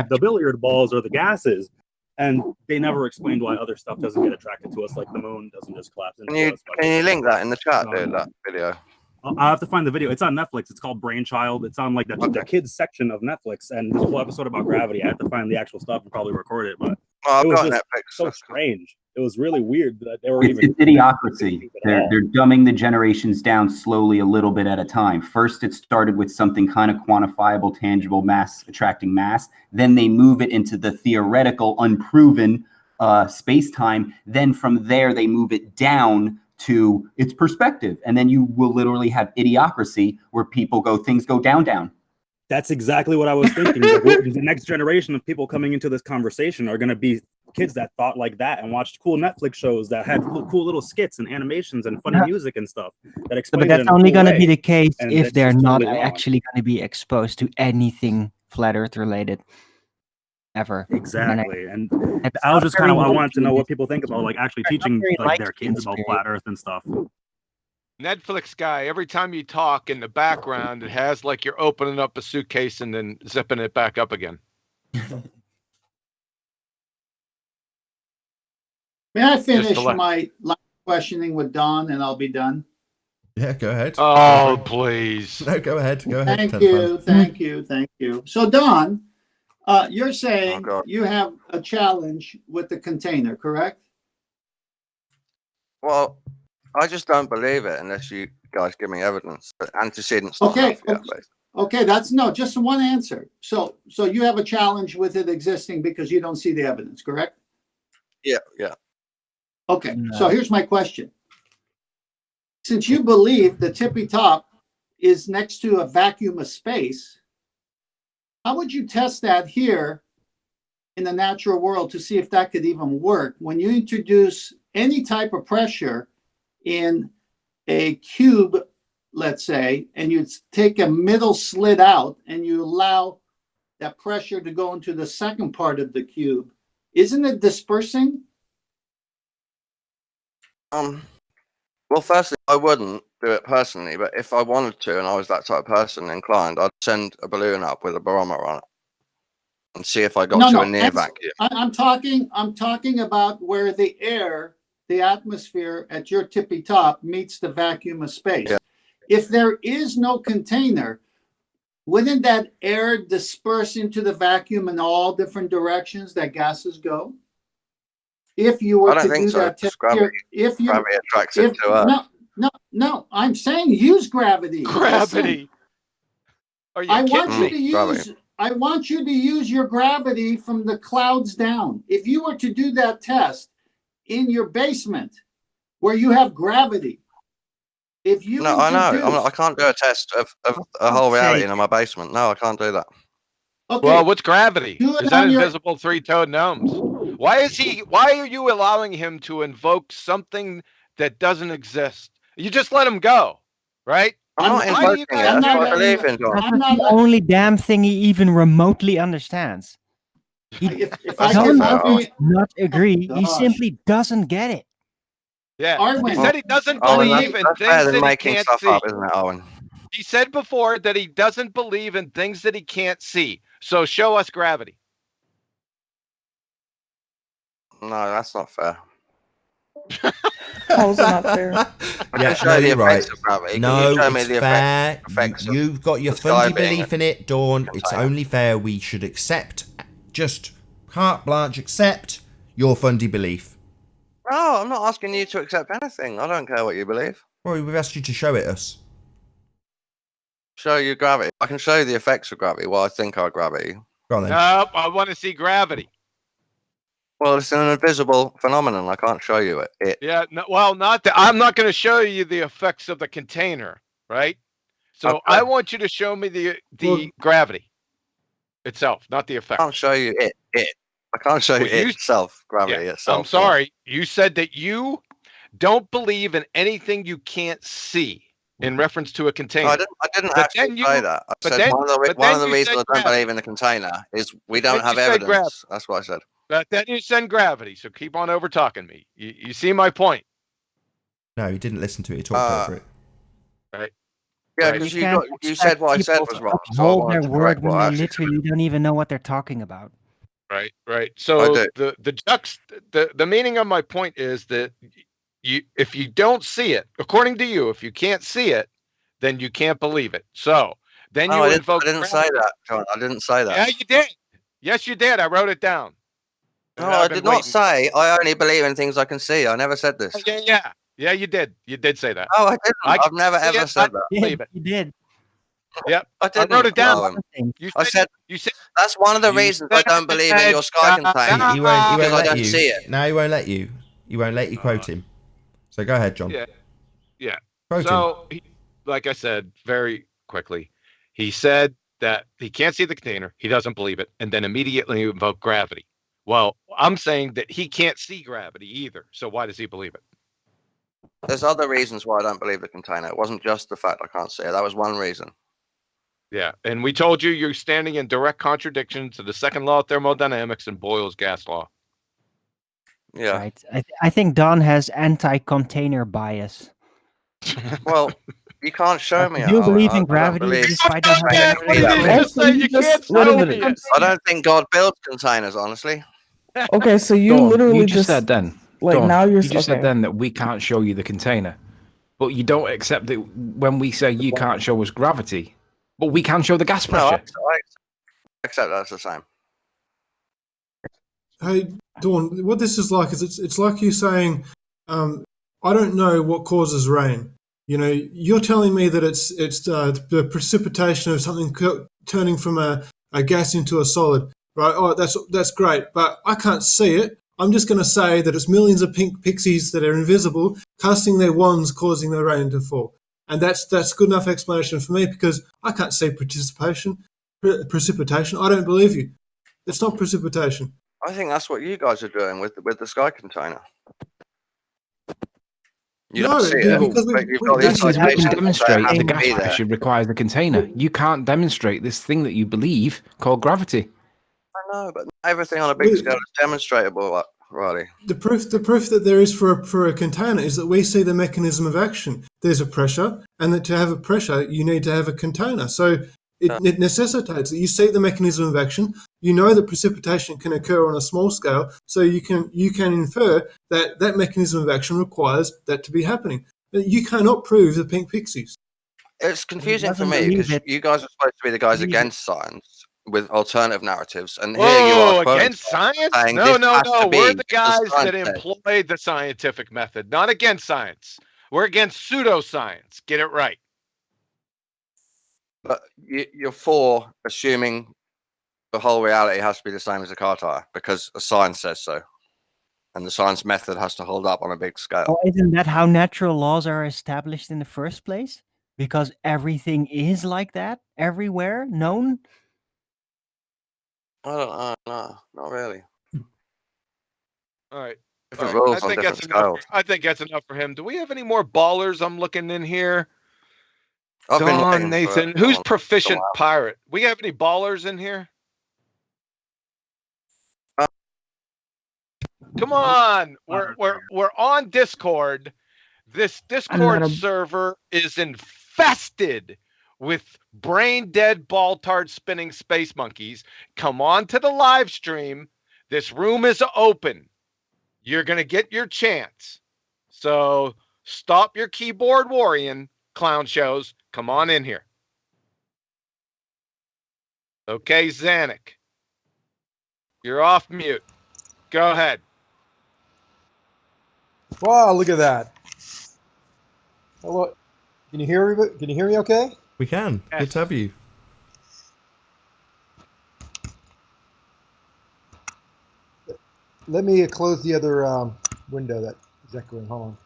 the billiard balls are the gases. And they never explained why other stuff doesn't get attracted to us, like the moon doesn't just collapse into us. Can you link that in the chat, dude, that video? I'll have to find the video. It's on Netflix. It's called Brainchild. It's on like the kids section of Netflix, and there's a whole episode about gravity. I have to find the actual stuff and probably record it, but it was just Netflix, so strange. It was really weird that they were it's idiocracy. They're dumbing the generations down slowly, a little bit at a time. First, it started with something kind of quantifiable, tangible, mass attracting mass. Then they move it into the theoretical, unproven space-time. Then from there, they move it down to its perspective, and then you will literally have idiocracy where things go down. That's exactly what I was thinking. The next generation of people coming into this conversation are going to be kids that thought like that and watched cool Netflix shows that had cool little skits and animations and funny music and stuff that explained. But that's only going to be the case if they're not actually going to be exposed to anything flat Earth related. Ever. Exactly. And I was just I wanted to know what people think about like actually teaching like their kids about flat Earth and stuff. Netflix guy, every time you talk in the background, it has like you're opening up a suitcase and then zipping it back up again. May I finish my line of questioning with Don, and I'll be done? Yeah, go ahead. Oh, please. No, go ahead. Go ahead. Thank you. So Don, you're saying you have a challenge with the container, correct? Well, I just don't believe it unless you guys give me evidence. Antecedents. Okay, that's just one answer. So you have a challenge with it existing because you don't see the evidence, correct? Yeah. Okay, so here's my question. Since you believe the tippy top is next to a vacuum of space, how would you test that here in the natural world to see if that could even work? When you introduce any type of pressure in a cube, let's say, and you take a middle slit out and you allow that pressure to go into the second part of the cube, isn't it dispersing? Well, firstly, I wouldn't do it personally, but if I wanted to and I was that type of person inclined, I'd send a balloon up with a barometer on it and see if I got to a near vacuum. I'm talking about where the air, the atmosphere at your tippy top meets the vacuum of space. Yeah. If there is no container, wouldn't that air disperse into the vacuum in all different directions that gases go? If you were to do that, gravity attracts it to Earth. No, I'm saying use gravity. Gravity. Are you I want you to use your gravity from the clouds down. If you were to do that test in your basement where you have gravity, I can't do a test of a whole reality in my basement. No, I can't do that. Okay. Well, what's gravity? Is that invisible three-toed gnomes? Why are you allowing him to invoke something that doesn't exist? You just let him go, right? I'm not invoking it. That's what I believe in, John. That's the only damn thing he even remotely understands. He doesn't not agree. He simply doesn't get it. Yeah, he said he doesn't believe in things that he can't see. Up, isn't it, Owen? He said before that he doesn't believe in things that he can't see. So show us gravity. No, that's not fair. How's not fair? Yeah, you're right. No, it's fair. You've got your funny belief in it, Dawn. It's only fair we should accept, just carte blanche, accept your fundy belief. No, I'm not asking you to accept anything. I don't care what you believe. Well, we've asked you to show it us. show you gravity. I can show you the effects of gravity. What I think are gravity. Go on then. Nope, I want to see gravity. Well, it's an invisible phenomenon. I can't show you it. Yeah, no, well, not that. I'm not going to show you the effects of the container, right? So Okay. I want you to show me the gravity itself, not the effect. I can't show you it. I can't show you it itself. Gravity itself. I'm sorry. You said that you don't believe in anything you can't see in reference to a container. No, I didn't actually say that. I said one of the reasons I don't believe in the container is we don't have evidence. That's what I said. But then you said gravity, so keep on over talking me. You see my point? No, you didn't listen to it. You talked over it. Right. Yeah, because you said what I said was wrong. So I Hold wanted their to word correct when what I they actually literally don't even know what they're talking about. Right. So the meaning of my point is that if you don't see it, according to you, if you can't see it, then you can't believe it. So then you invoke. I didn't say that, John. I didn't say that. Yeah, you did. Yes, you did. I wrote it down. No, I did not say I only believe in things I can see. I never said this. Yeah, you did. You did say that. No, I didn't. I've never ever said that. Believe it. You did. Yep. I didn't. wrote it down. I said that's one of the reasons I don't believe in your sky container. He won't because I let don't you. see it. No, he won't let you. He won't let you quote him. So go ahead, John. Yeah. Quote So, like I said, very quickly, he said that he can't see the container. He doesn't believe it, and then immediately invoke gravity. Well, I'm saying that he can't see gravity either. So why does he believe it? There's other reasons why I don't believe the container. It wasn't just the fact I can't see it. That was one reason. Yeah, and we told you you're standing in direct contradiction to the second law of thermodynamics and Boyle's gas law. Yeah. Right. I think Don has anti-container bias. Well, you can't show me. You believe in gravity despite not having I don't think God builds containers, honestly. Okay, so you Dawn, literally you just said then. like Dawn, now you're you just said then that we can't show you the container, but you don't accept that when we say you can't show us gravity, but we can show the gas pressure. No, I accept that's the same. Hey, Dawn, what this is like is it's like you saying, I don't know what causes rain. You know, you're telling me that it's the precipitation of something turning from a gas into a solid, right? Oh, that's great, but I can't see it. I'm just going to say that it's millions of pink pixies that are invisible, casting their wands, causing the rain to fall. And that's good enough explanation for me because I can't see precipitation. I don't believe you. It's not precipitation. I think that's what you guys are doing with the sky container. You don't see it, but you've got This is what you the demonstrate the gas pressure requires a container. You can't demonstrate this thing that you believe called gravity. I know, but everything on a big scale is demonstrable, Riley. The proof that there is for a container is that we see the mechanism of action. There's a pressure, and that to have a pressure, you need to have a container. So it necessitates that you see the mechanism of action. You know that precipitation can occur on a small scale, so you can infer that mechanism of action requires that to be happening. But you cannot prove the pink pixies. It's confusing for me because you guys are supposed to be the guys against science with alternative narratives, and here you are against science? No. We're the guys that employ the scientific method, not against science. We're against pseudoscience. Get it right. But you're for assuming the whole reality has to be the same as a car tire because the science says so, and the science method has to hold up on a big scale. Oh, isn't that how natural laws are established in the first place? Because everything is like that everywhere, known. I don't know, not really. All right. Different rules on different scales. I think that's enough for him. Do we have any more ballers? I'm looking in here. I've been Don, looking Nathan, for who's proficient pirate? We have any ballers in here? Come on, we're on Discord. This Discord server is infested with brain dead ball tart spinning space monkeys. Come on to the live stream. This room is open. You're gonna get your chance. So stop your keyboard worrying, clown shows. Come on in here. Okay, Zanuck. You're off mute. Go ahead. Wow, look at that. Hello. Can you hear me? Can you hear me okay? We can. Yes. Good to have you. Let me close the other window that is echoing. Hold on.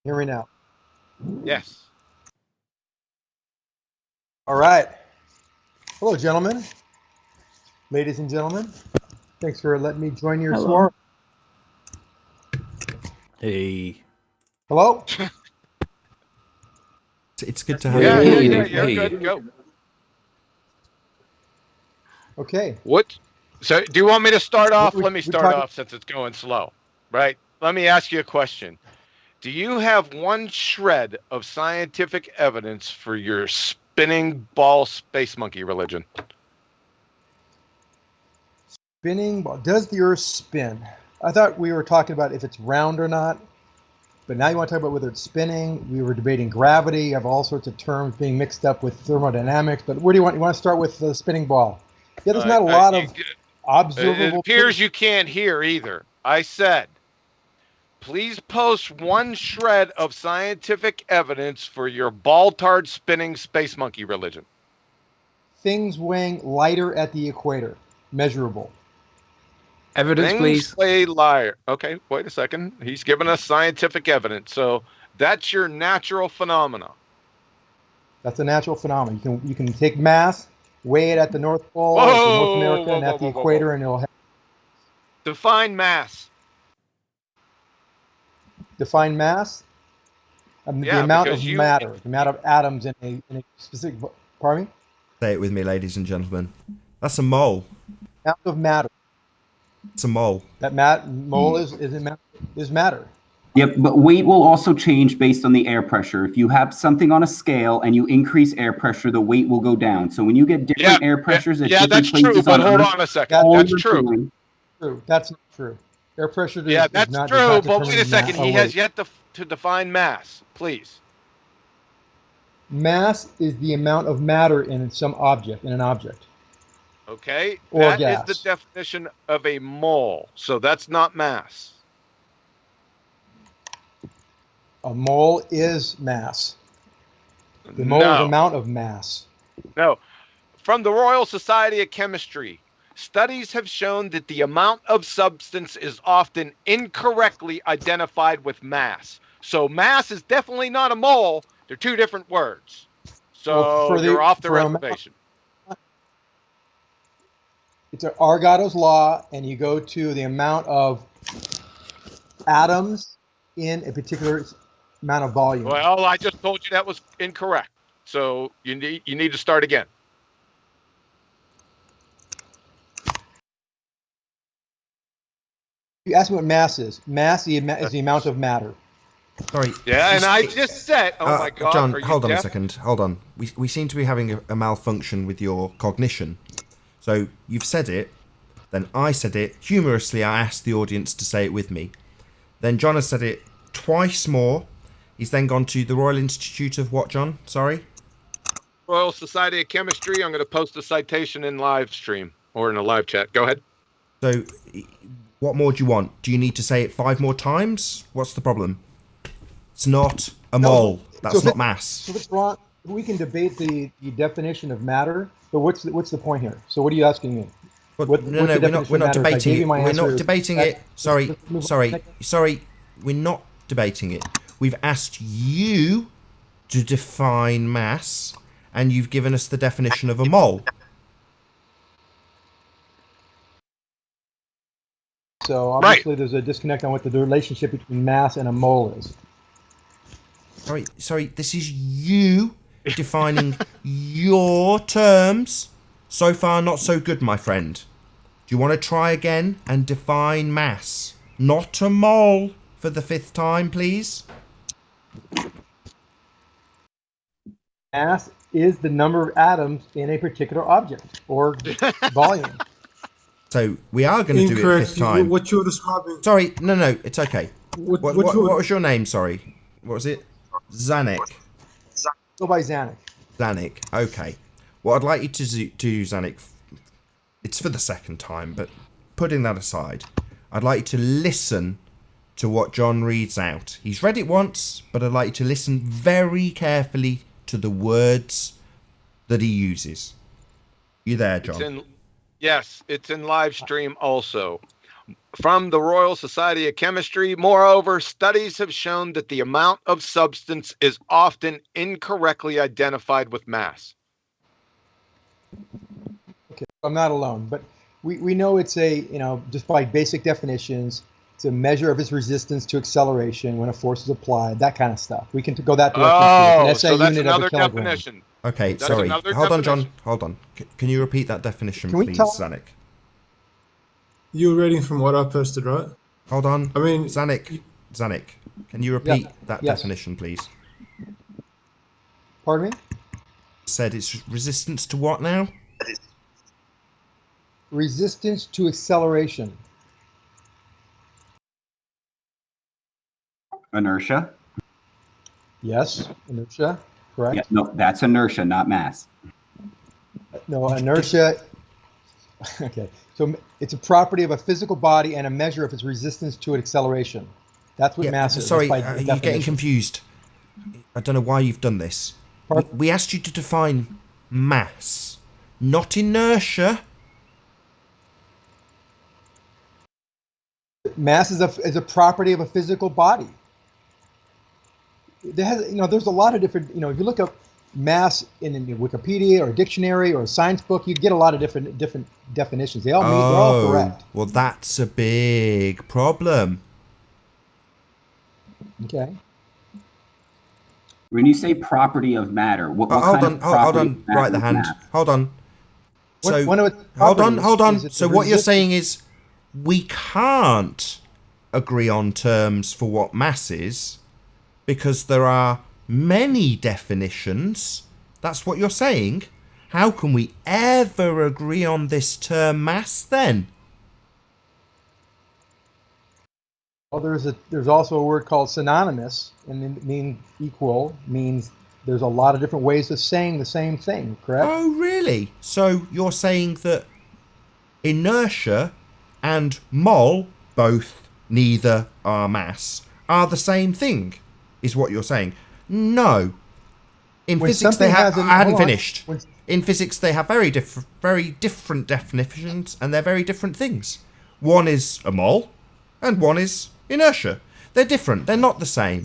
Hear me now. Yes. All right. Hello, gentlemen. Ladies and gentlemen. Thanks for letting me join your Hello. swarm. Hey. Hello? It's good to have Yeah, you. yeah, yeah. You're good. Go. Okay. What? So, do you want me to start off? We- Let me we start talking- off since it's going slow, right? Let me ask you a question. Do you have one shred of scientific evidence for your spinning ball space monkey religion? Spinning ball. Does the Earth spin? I thought we were talking about if it's round or not, but now you want to talk about whether it's spinning. We were debating gravity. You have all sorts of terms being mixed up with thermodynamics. But where do you want? You want to start with the spinning ball? Yeah, there's not a lot of observable. It appears you can't hear either. I said, please post one shred of scientific evidence for your ball-tard spinning space monkey religion. Things weighing lighter at the equator, measurable. Evidence, please. Play liar. Okay, wait a second. He's given us scientific evidence, so that's your natural phenomena. That's a natural phenomenon. You can take mass, weigh it at the North Pole, Whoa, at the North America, whoa, and whoa, at the whoa, whoa, equator, whoa. and it'll have Define mass. define mass. Yeah, the amount of because you- matter, the amount of atoms in a specific. Pardon me. Say it with me, ladies and gentlemen. That's a mole. Amount of matter. It's a mole. That mole is matter. Yep, but weight will also change based on the air pressure. If you have something on a scale and you increase air pressure, the weight will go down. So when you get different air pressures at different that's places true, but on hold Earth, on a second. all That's you're true. doing- True. That's not true. Air pressure Yeah, is that's not, true, does not but wait a determine second. He weight. has yet to define mass, please. Mass is the amount of matter in some object, in an object. Okay, Or that is gas. the definition of a mole. So that's not mass. A mole is mass. The mole is No. amount of mass. No. From the Royal Society of Chemistry, studies have shown that the amount of substance is often incorrectly identified with mass. So mass is definitely not a mole. They're two different words. So Well, you're off the reservation. It's an Argotto's law, and you go to the amount of atoms in a particular amount of volume. Well, I just told you that was incorrect. So you need to start again. You asked me what mass is. Mass is the amount of matter. Sorry. Yeah, and I just said, oh my God. John, are you hold on a deaf? second. Hold on. We seem to be having a malfunction with your cognition. So you've said it, then I said it. Humorously, I asked the audience to say it with me. Then John has said it twice more. He's then gone to the Royal Institute of what, John? Sorry? Royal Society of Chemistry. I'm going to post a citation in live stream or in a live chat. Go ahead. So what more do you want? Do you need to say it 5 more times? What's the problem? It's not a mole. That's not mass. So if it's wrong, we can debate the definition of matter, but what's the point here? So what are you asking me? No, we're not debating it. We're not debating it. Sorry. We're not debating it. We've asked you to define mass, and you've given us the definition of a mole. So obviously there's a disconnect on what the relationship between mass and a mole is. Sorry, this is you defining your terms. So far, not so good, my friend. Do you want to try again and define mass? Not a mole for the 5th time, please. Mass is the number of atoms in a particular object or volume. So we are going to do it 5th time. What you're describing. Sorry, no, it's okay. What was your name? Sorry, what was it? Zanuck. Go by Zanuck. Zanuck. Okay. What I'd like you to do, Zanuck, it's for the 2nd time, but putting that aside, I'd like you to listen to what John reads out. He's read it once, but I'd like you to listen very carefully to the words that he uses. You there, John? Yes, it's in live stream also. From the Royal Society of Chemistry, moreover, studies have shown that the amount of substance is often incorrectly identified with mass. Okay, I'm not alone, but we know it's a, just by basic definitions, it's a measure of its resistance to acceleration when a force is applied, that kind of stuff. We can go that direction. Oh, SI so that's unit another of a kilogram. definition. Okay, That's sorry. another Hold on, John. definition. Hold on. Can you repeat that definition, Can we please, tell- Zanik? You were reading from what I posted, right? Hold on. I mean, Zanik, can you repeat that Yes. definition, please? Pardon me? Said it's resistance to what now? Resistance to acceleration. Inertia. Yes, inertia, correct. Yeah, no, that's inertia, not mass. No, inertia. Okay, so it's a property of a physical body and a measure of its resistance to acceleration. That's what mass is. Sorry, That's by you're getting definition. confused. I don't know why you've done this. We asked you to define mass, not inertia. Mass is a property of a physical body. There's a lot of different, if you look up mass in Wikipedia or a dictionary or a science book, you get a lot of different definitions. They're all correct. Well, that's a big problem. Okay. When you say property of matter, what hold kind on, of hold property on, of matter right the is hand. mass? Hold on. So, One of its hold on. properties is So the what you're resistance- saying is we can't agree on terms for what mass is because there are many definitions. That's what you're saying. How can we ever agree on this term mass then? Well, there's also a word called synonymous, and it means equal, means there's a lot of different ways of saying the same thing, correct? Oh, really? So you're saying that inertia and mole, both neither are mass, are the same thing, is what you're saying? No. In When physics, they something have. has an- I hadn't hold on. finished. In physics, they have very different definitions, and they're very different things. One is a mole, and one is inertia. They're different. They're not the same.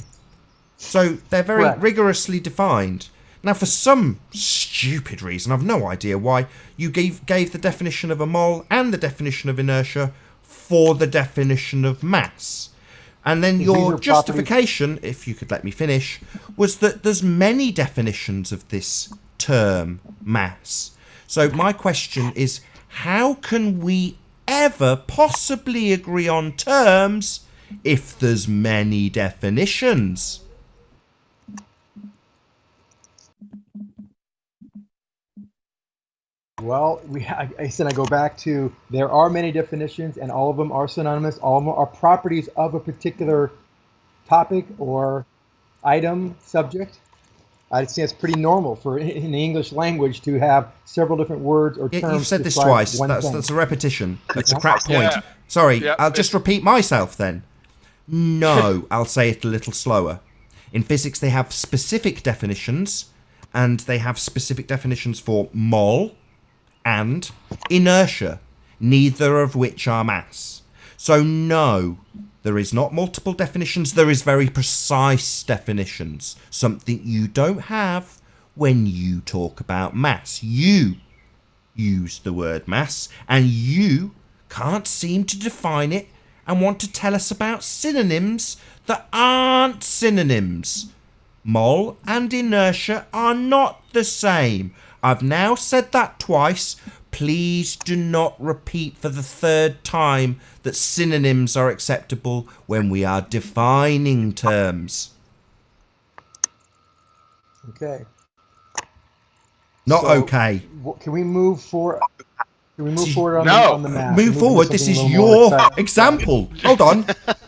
So they're very Correct. rigorously defined. Now, for some stupid reason, I've no idea why, you gave the definition of a mole and the definition of inertia for the definition of mass. And then These your are justification, if you could let me finish, was that there's many definitions of this term mass. So my question is, how can we ever possibly agree on terms if there's many definitions? Well, I said I go back to there are many definitions, and all of them are synonymous. All of them are properties of a particular topic or item, subject. I'd say it's pretty normal for in the English language to have several different words or terms. You've said this describe twice. one thing. That's a repetition. That's a Yeah. crap point. Yeah. Sorry, Yeah, I'll just repeat myself then. No, I'll say it a little slower. In physics, they have specific definitions, and they have specific definitions for mole and inertia, neither of which are mass. So no, there is not multiple definitions, there is very precise definitions, something you don't have when you talk about mass. You use the word mass, and you can't seem to define it and want to tell us about synonyms that aren't synonyms. Mole and inertia are not the same. I've now said that twice. Please do not repeat for the third time that synonyms are acceptable when we are defining terms. Okay. Not So, okay. Can we move forward? Can we move forward on, No. on the math? Move into forward. This something is a little more your exciting? example. Hold on.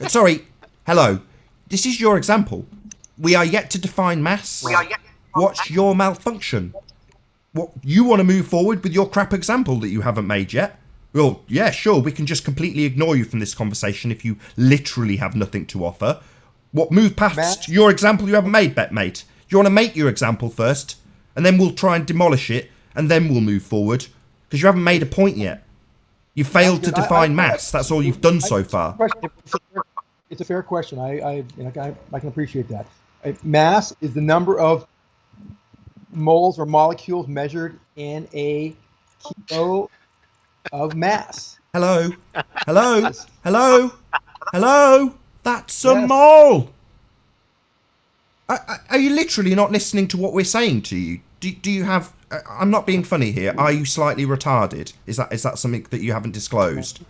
Sorry. Hello. This is your example. We are yet to define mass. What's your malfunction? What you want to move forward with your crap example that you haven't made yet? Well, yeah, sure, we can just completely ignore you from this conversation if you literally have nothing to offer. What, move past your example you haven't made, mate? You want to make your example first, and then we'll try and demolish it, and then we'll move forward? Because you haven't made a point yet. You failed to define mass. That's all you've done so far. It's a fair question. I can appreciate that. Mass is the number of moles or molecules measured in a kilo of mass. Hello? That's a mole! Are you literally not listening to what we're saying to you? Do you have... I'm not being funny here. Are you slightly retarded? Is that something that you haven't disclosed?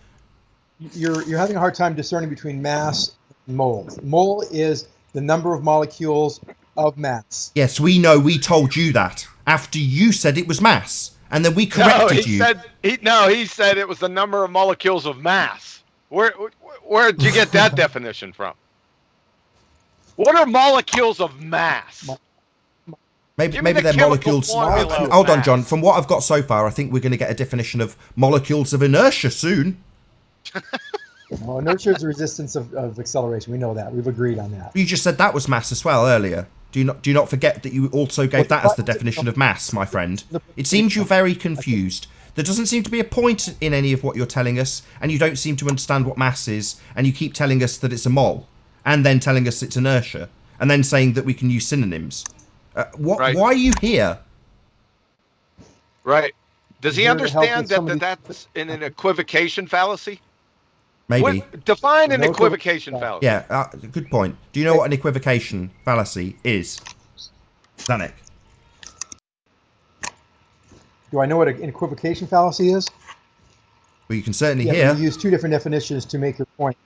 You're having a hard time discerning between mass and moles. Mole is the number of molecules of mass. Yes, we know. We told you that after you said it was mass, and then we corrected you. He said it was the number of molecules of mass. Where did you get that definition from? What are molecules of mass? Maybe they're molecules. Hold on, John. From what I've got so far, I think we're going to get a definition of molecules of inertia soon. Well, inertia is the resistance of acceleration. We know that. We've agreed on that. You just said that was mass as well earlier. Do you not forget that you also gave that as the definition of mass, my friend? It seems you're very confused. There doesn't seem to be a point in any of what you're telling us, and you don't seem to understand what mass is, and you keep telling us that it's a mole, and then telling us it's inertia, and then saying that we can use synonyms. Right. Why are you here? Right. Does he understand that that's an equivocation fallacy? Maybe. Define an equivocation fallacy. Yeah, good point. Do you know what an equivocation fallacy is? Danik. Do I know what an equivocation fallacy is? Well, you can certainly hear. You use two different definitions to make your point.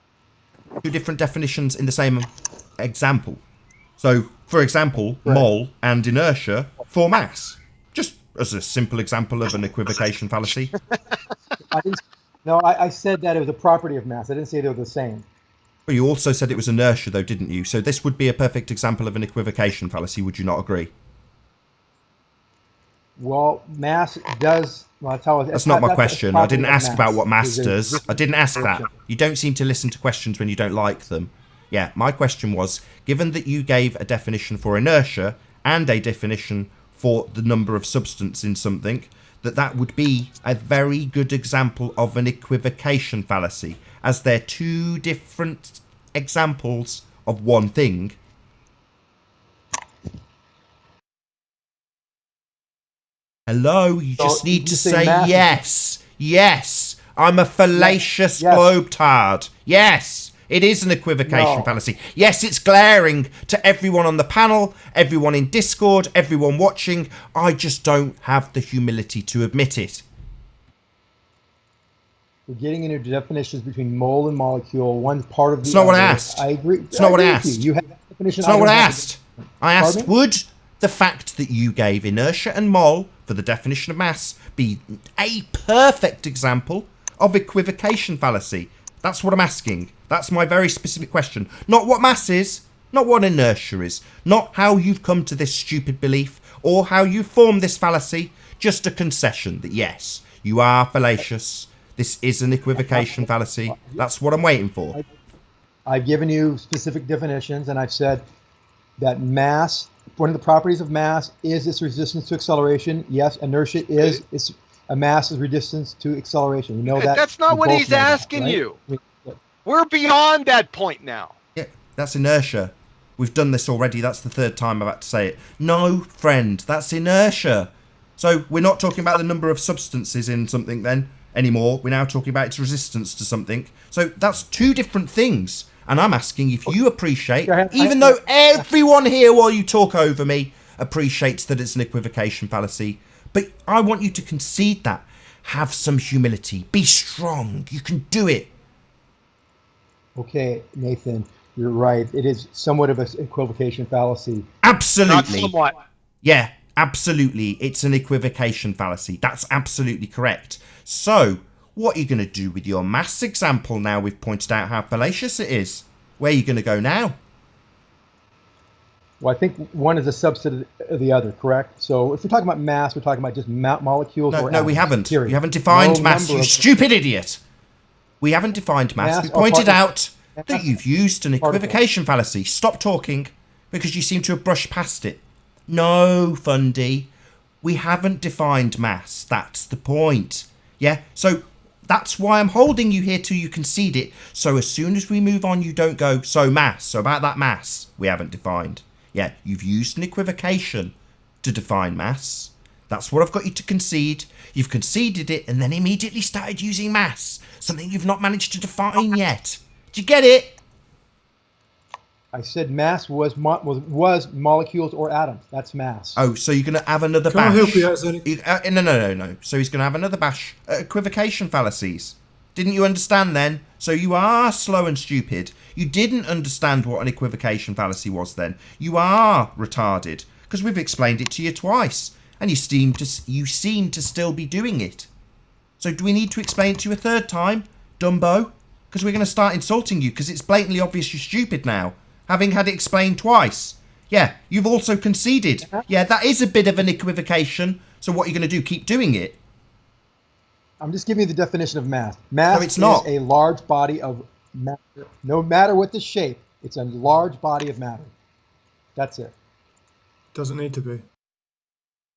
Two different definitions in the same example. So, for example, mole and inertia for mass. Just as a simple example of an equivocation fallacy. I said that it was a property of mass. I didn't say they were the same. Well, you also said it was inertia, though, didn't you? So this would be a perfect example of an equivocation fallacy. Would you not agree? Well, mass does... Well, that's not my question. I didn't ask about what mass does. I didn't ask that. You don't seem to listen to questions when you don't like them. Yeah, my question was, given that you gave a definition for inertia and a definition for the number of substance in something, that would be a very good example of an equivocation fallacy, as they're two different examples of one thing. Hello, you just need to say yes. Yes, I'm a fallacious globetard. Yes. It is an equivocation fallacy. Yes, it's glaring to everyone on the panel, everyone in Discord, everyone watching. I just don't have the humility to admit it. We're getting into definitions between mole and molecule. One's part of the It's not what I asked. I agree. It's not what I asked. You have that definition. It's not what I asked. I asked, would the fact that you gave inertia and mole for the definition of mass be a perfect example of equivocation fallacy? That's what I'm asking. That's my very specific question. Not what mass is, not what inertia is, not how you've come to this stupid belief or how you formed this fallacy. Just a concession that yes, you are fallacious. This is an equivocation fallacy. That's what I'm waiting for. I've given you specific definitions, and I've said that mass, one of the properties of mass is its resistance to acceleration. Yes, inertia is its a mass is resistance to acceleration. We know that. That's not what he's asking you. We're beyond that point now. Yeah, that's inertia. We've done this already. That's the third time I've had to say it. No, friend, that's inertia. So we're not talking about the number of substances in something then anymore. We're now talking about its resistance to something. So that's two different things. And I'm asking if you appreciate, even though everyone here while you talk over me appreciates that it's an equivocation fallacy, but I want you to concede that. Have some humility. Be strong. You can do it. Okay, Nathan, you're right. It is somewhat of an equivocation fallacy. Absolutely. Not somewhat. Yeah, absolutely. It's an equivocation fallacy. That's absolutely correct. So, what are you going to do with your mass example now we've pointed out how fallacious it is? Where are you going to go now? Well, I think one is a subset of the other, correct? So if we're talking about mass, we're talking about just molecules or No, we atoms, haven't. period. You haven't defined No mass, number you of stupid idiot. We haven't defined mass. We are pointed particles. out that Mass you've used an particles. equivocation fallacy. Stop talking, because you seem to have brushed past it. No, Fundy. We haven't defined mass. That's the point. Yeah? So that's why I'm holding you here till you concede it. So as soon as we move on, you don't go, so mass. So about that mass, we haven't defined. Yeah, you've used an equivocation to define mass. That's what I've got you to concede. You've conceded it and then immediately started using mass. Something you've not managed to define yet. Do you get it? I said mass was molecules or atoms. That's mass. Oh, so you're going to have another Can I bash? help you out, Zony? No. So he's going to have another bash at equivocation fallacies. Didn't you understand then? So you are slow and stupid. You didn't understand what an equivocation fallacy was then. You are retarded, because we've explained it to you twice, and you seem to still be doing it. So do we need to explain it to you a third time, Dumbo? Because we're going to start insulting you, because it's blatantly obvious you're stupid now, having had it explained twice. Yeah, you've also conceded. Yeah, that is a bit of an equivocation. So what are you going to do? Keep doing it? I'm just giving you the definition of mass. Mass No, it's not. is a large body of matter. No matter what the shape, it's a large body of matter. That's it. Doesn't need to be.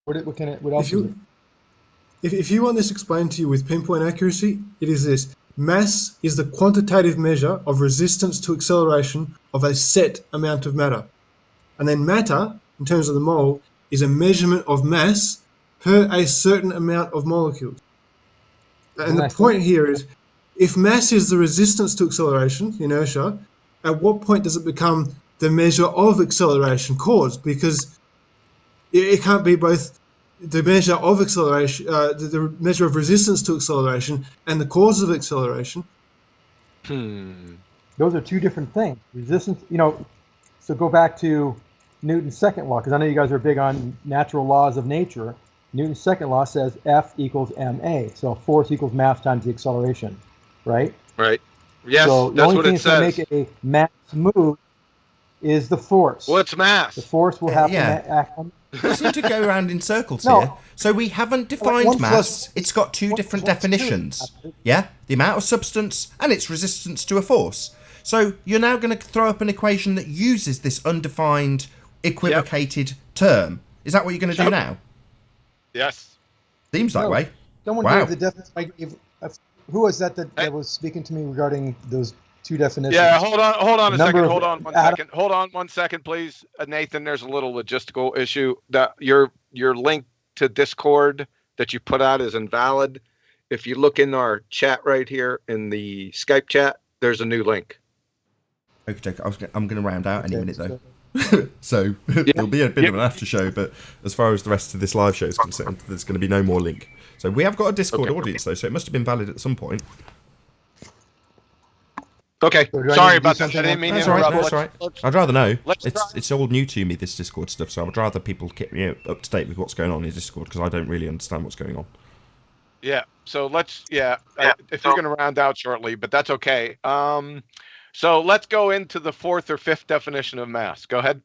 What else is it? If you want this explained to you with pinpoint accuracy, it is this. Mass is the quantitative measure of resistance to acceleration of a set amount of matter. And then matter, in terms of the mole, is a measurement of mass per a certain amount of molecules. And the point here is, if mass is the resistance to acceleration, inertia, at what point does it become the measure of acceleration caused? Because it can't be both the measure of acceleration, the measure of resistance to acceleration and the cause of acceleration. Those are two different things. Resistance, so go back to Newton's second law, because I know you guys are big on natural laws of nature. Newton's second law says F equals ma. So force equals mass times the acceleration, right? Right. Yes, so the that's only what thing it that's says. going to make a mass move is the force. What's mass? The force will have to act on. We seem to go around in circles here. So we haven't defined mass. It's got two different definitions. Yeah? The amount of substance and its resistance to a force. So you're now going to throw up an equation that uses this undefined, equivocated term. Is that what you're going to do now? Yes. Seems that way. Someone gave the definition. Who was that was speaking to me regarding those two definitions? Yeah, hold on a second. Hold on one second, please. Nathan, there's a little logistical issue. That your link to Discord that you put out is invalid. If you look in our chat right here in the Skype chat, there's a new link. Okay, I'm going to round out any minute though. So there'll be a bit of an after show, but as far as the rest of this live show is concerned, there's going to be no more link. So we have got a Discord audience though, so it must have been valid at some point. Okay, sorry about that. I didn't mean to interrupt. That's all right. I'd rather know. It's all new to me, this Discord stuff, so I'd rather people keep me up to date with what's going on in Discord, because I don't really understand what's going on. Yeah, so let's, if you're going to round out shortly, but that's okay. So let's go into the fourth or fifth definition of mass. Go ahead.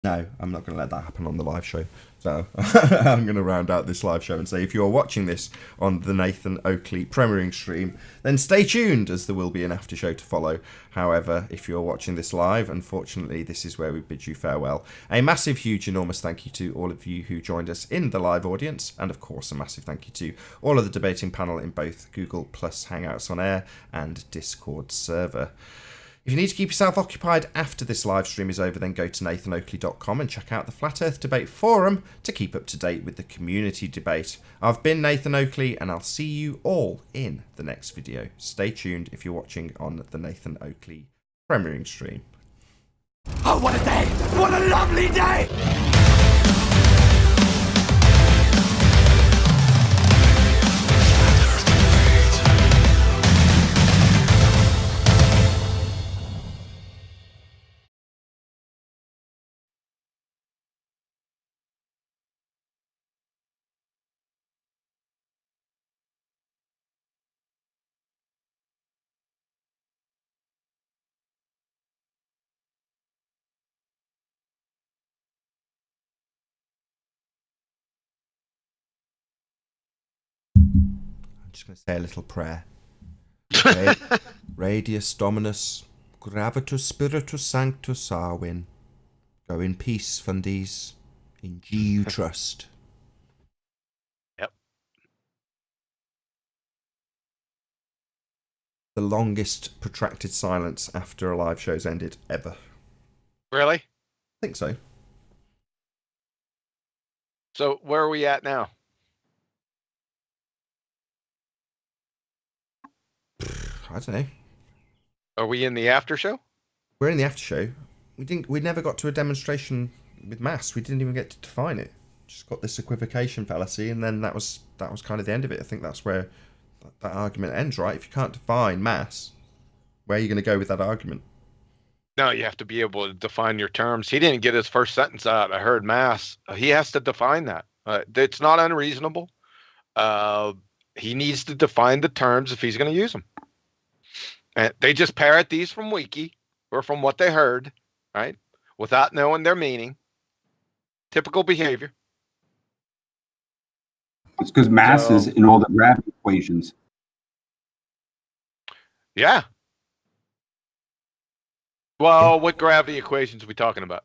No, I'm not going to let that happen on the live show. So I'm going to round out this live show and say, if you're watching this on the Nathan Oakley premiering stream, then stay tuned, as there will be an after show to follow. However, if you're watching this live, unfortunately, this is where we bid you farewell. A massive, huge, enormous thank you to all of you who joined us in the live audience, and of course, a massive thank you to all of the debating panel in both Google Plus Hangouts on Air and Discord server. If you need to keep yourself occupied after this live stream is over, then go to nathanoakley.com and check out the Flat Earth Debate Forum to keep up to date with the community debate. I've been Nathan Oakley, and I'll see you all in the next video. Stay tuned if you're watching on the Nathan Oakley premiering stream. Oh, what a day! What a lovely day! just going to say a little prayer. Radius Dominus, Gravitus Spiritus Sanctus Arwin. Go in peace, fundies. In G you trust. Yep. The longest protracted silence after a live show's ended ever. Really? I think so. So where are we at now? I don't know. Are we in the after show? We're in the after show. We never got to a demonstration with mass. We didn't even get to define it. Just got this equivocation fallacy, and then that was kind of the end of it. I think that's where that argument ends, right? If you can't define mass, where are you going to go with that argument? No, you have to be able to define your terms. He didn't get his first sentence out. I heard mass. He has to define that. It's not unreasonable. He needs to define the terms if he's going to use them. And they just parrot these from Wiki or from what they heard, right? Without knowing their meaning. Typical behavior. It's because mass is in all the gravity equations. Yeah. Well, what gravity equations are we talking about?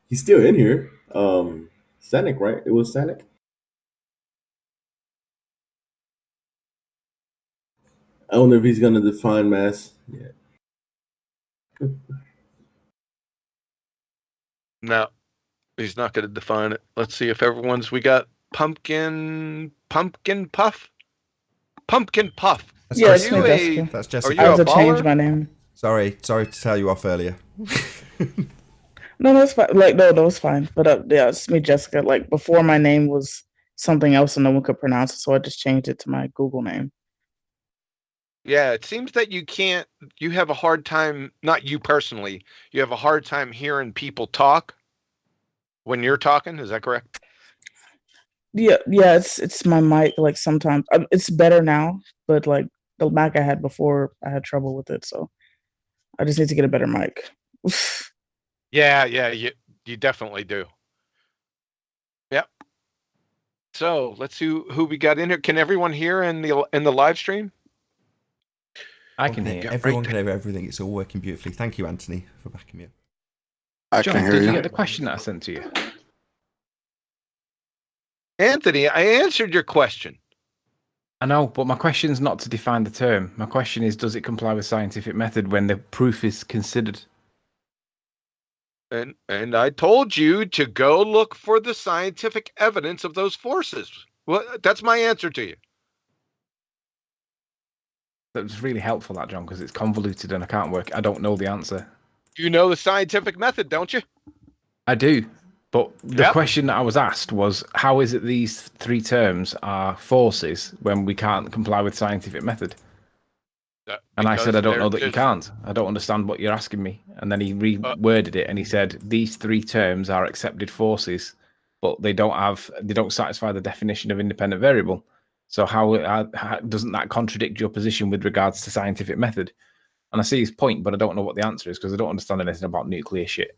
He's still in here. Senek, right? It was Senek. I don't know if he's gonna define mass yet. No, he's not going to define it. Let's see if we got pumpkin puff. That's Yes, Jessica. That's Jessica. Are you I have a to change baller? my name. Sorry to tell you off earlier. No, that's fine. Like, no, it's fine. But yeah, it's me, Jessica. Like, before my name was something else and no one could pronounce it, so I just changed it to my Google name. Yeah, it seems that you have a hard time, not you personally, you have a hard time hearing people talk when you're talking. Is that correct? Yeah, it's my mic. Like, sometimes it's better now, but like the Mac I had before, I had trouble with it, so I just need to get a better mic. Yeah, you definitely do. Yep. So let's see who we got in here. Can everyone hear in the live stream? I can hear. Everyone can hear everything. It's all working beautifully. Thank you, Anthony, for backing me up. John, did you get the question that I sent to you? Anthony, I answered your question. I know, but my question is not to define the term. My question is, does it comply with scientific method when the proof is considered? And I told you to go look for the scientific evidence of those forces. Well, that's my answer to you. That was really helpful, that, John, because it's convoluted and I don't know the answer. You know the scientific method, don't you? I do. But the question that I was asked was, how is it these three terms are forces when we can't comply with scientific method? And I said, I don't know that you can't. I don't understand what you're asking me. And then he reworded it and he said, these three terms are accepted forces, but they don't satisfy the definition of independent variable. So how doesn't that contradict your position with regards to scientific method? And I see his point, but I don't know what the answer is because I don't understand anything about nuclear shit.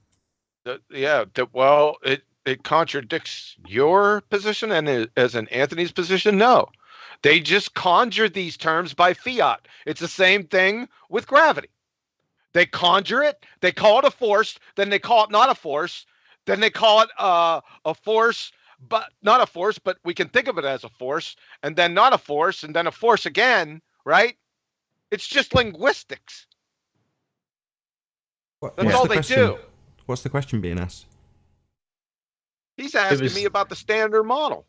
Well, it contradicts your position, and as in Anthony's position, no. They just conjure these terms by fiat. It's the same thing with gravity. They conjure it, they call it a force, then they call it not a force, then they call it a force, but not a force, but we can think of it as a force, and then not a force, and then a force again, right? It's just linguistics. That's all they do. What's the question being asked? He's asking me about the standard model.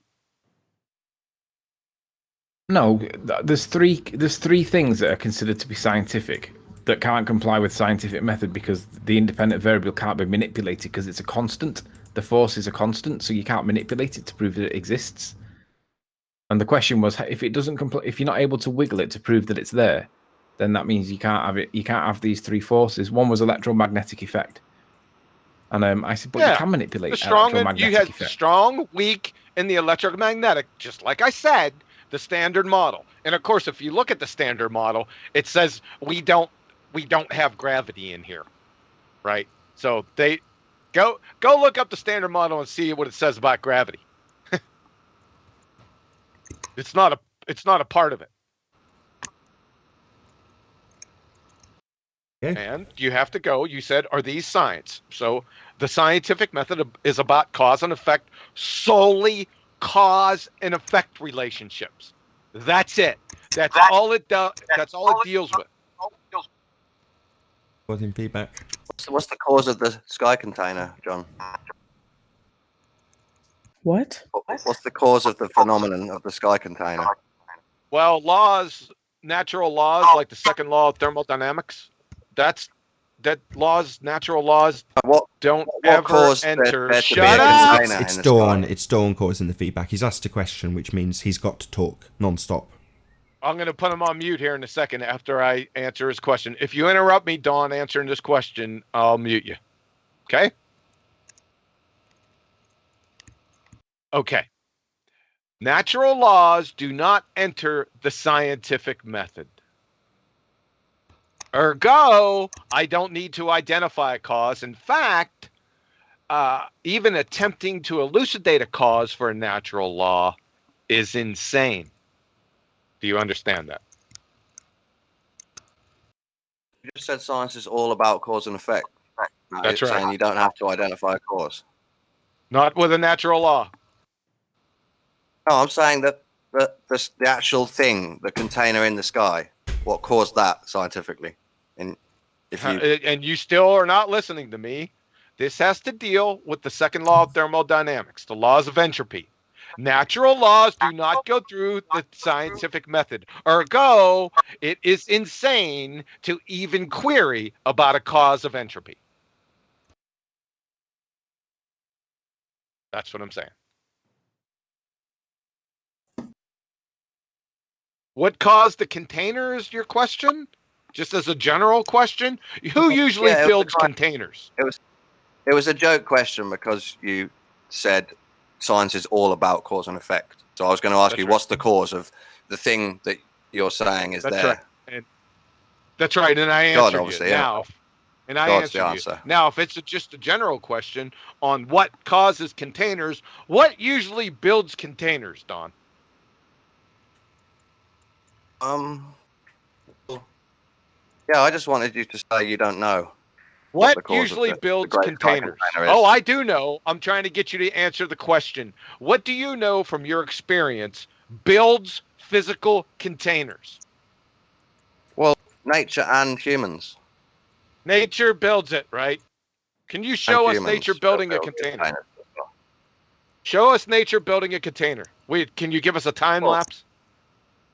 No, there's three things that are considered to be scientific that can't comply with scientific method because the independent variable can't be manipulated because it's a constant. The force is a constant, so you can't manipulate it to prove that it exists. And the question was, if it doesn't if you're not able to wiggle it to prove that it's there, then that means you can't have it. You can't have these three forces. One was electromagnetic effect. And I said, but you can manipulate electromagnetic effect. You had strong, weak, and the electromagnetic, just like I said, the standard model. And of course, if you look at the standard model, it says we don't have gravity in here, right? So they go look up the standard model and see what it says about gravity. It's not a part of it. Okay. And you have to go. You said, are these science? So the scientific method is about cause and effect, solely cause and effect relationships. That's it. That's all it does. That's all it deals with. Causing feedback. What's the cause of the sky container, John? What? What's the cause of the phenomenon of the sky container? Well, natural laws, like the second law of thermodynamics, natural laws don't ever enter. Shut up! It's Dawn. It's Dawn causing the feedback. He's asked a question, which means he's got to talk non-stop. I'm going to put him on mute here in a second after I answer his question. If you interrupt me, Dawn, answering this question, I'll mute you. Okay? Okay. Natural laws do not enter the scientific method. Ergo, I don't need to identify a cause. In fact, even attempting to elucidate a cause for a natural law is insane. Do you understand that? You just said science is all about cause and effect. That's right. Saying you don't have to identify a cause. Not with a natural law. No, I'm saying that the actual thing, the container in the sky, what caused that scientifically? And you still are not listening to me. This has to deal with the second law of thermodynamics, the laws of entropy. Natural laws do not go through the scientific method. Ergo, it is insane to even query about a cause of entropy. That's what I'm saying. What caused the container is your question? Just as a general question? Who usually builds containers? It was a joke question because you said science is all about cause and effect. So I was going to ask you, what's the cause of the thing that you're saying is there? Right. That's right, and I answered you. Now, and I answered you. Now, if it's just a general question on what causes containers, what usually builds containers, Don? Yeah, I just wanted you to say you don't know. What usually builds containers? Oh, I do know. I'm trying to get you to answer the question. What do you know from your experience builds physical containers? Well, nature and humans. Nature builds it, right? Can you show us nature building a container? Show us nature building a container. Wait, can you give us a time lapse?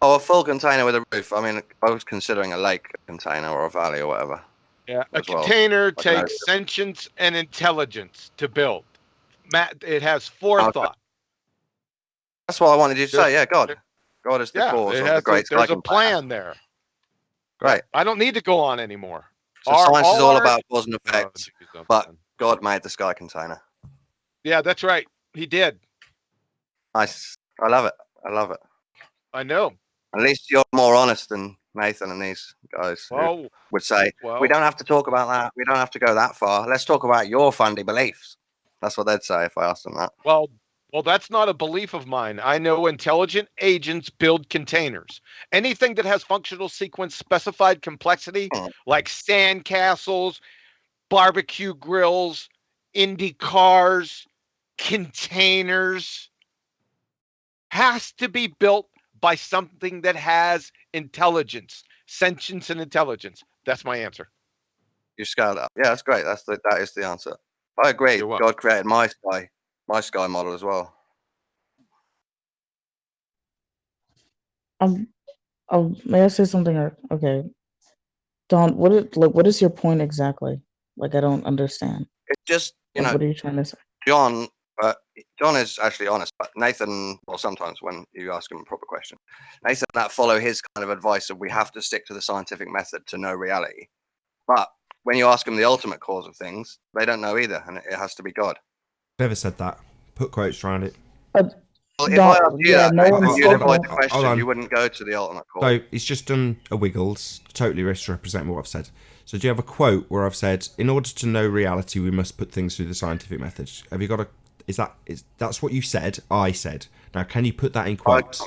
Oh, a full container with a roof. I mean, I was considering a lake container or a valley or whatever. Yeah, a container takes sentience and intelligence to build. It has forethought. That's what I wanted you to say. Yeah, God. God is the cause of the great sky container. There's a plan there. Great. I don't need to go on anymore. So science is all about cause and effect, but God made the sky container. Yeah, that's right. He did. Nice. I love it. I love it. I know. At least you're more honest than Nathan and these guys who would say, we don't have to talk about that. We don't have to go that far. Let's talk about your fundy beliefs. That's what they'd say if I asked them that. Well, that's not a belief of mine. I know intelligent agents build containers. Anything that has functional sequence specified complexity, like sandcastles, barbecue grills, Indy cars, containers, has to be built by something that has intelligence, sentience and intelligence. That's my answer. You scaled up. Yeah, that's great. That is the answer. I agree. God created my sky model as well. May I say something? Okay, Don, what is your point exactly? Like, I don't understand. It's just, what are you trying to say? John is actually honest, but Nathan, well, sometimes when you ask him a proper question, Nathan that follow his kind of advice of we have to stick to the scientific method to know reality. But when you ask them the ultimate cause of things, they don't know either, and it has to be God. Never said that. Put quotes around it. Well, if I asked you that, you'd avoid the question. You wouldn't go to the ultimate cause. So he's just done a Wiggles, totally misrepresenting what I've said. So do you have a quote where I've said, in order to know reality, we must put things through the scientific method? Have you got a... That's what you said? I said. Now, can you put that in quotes?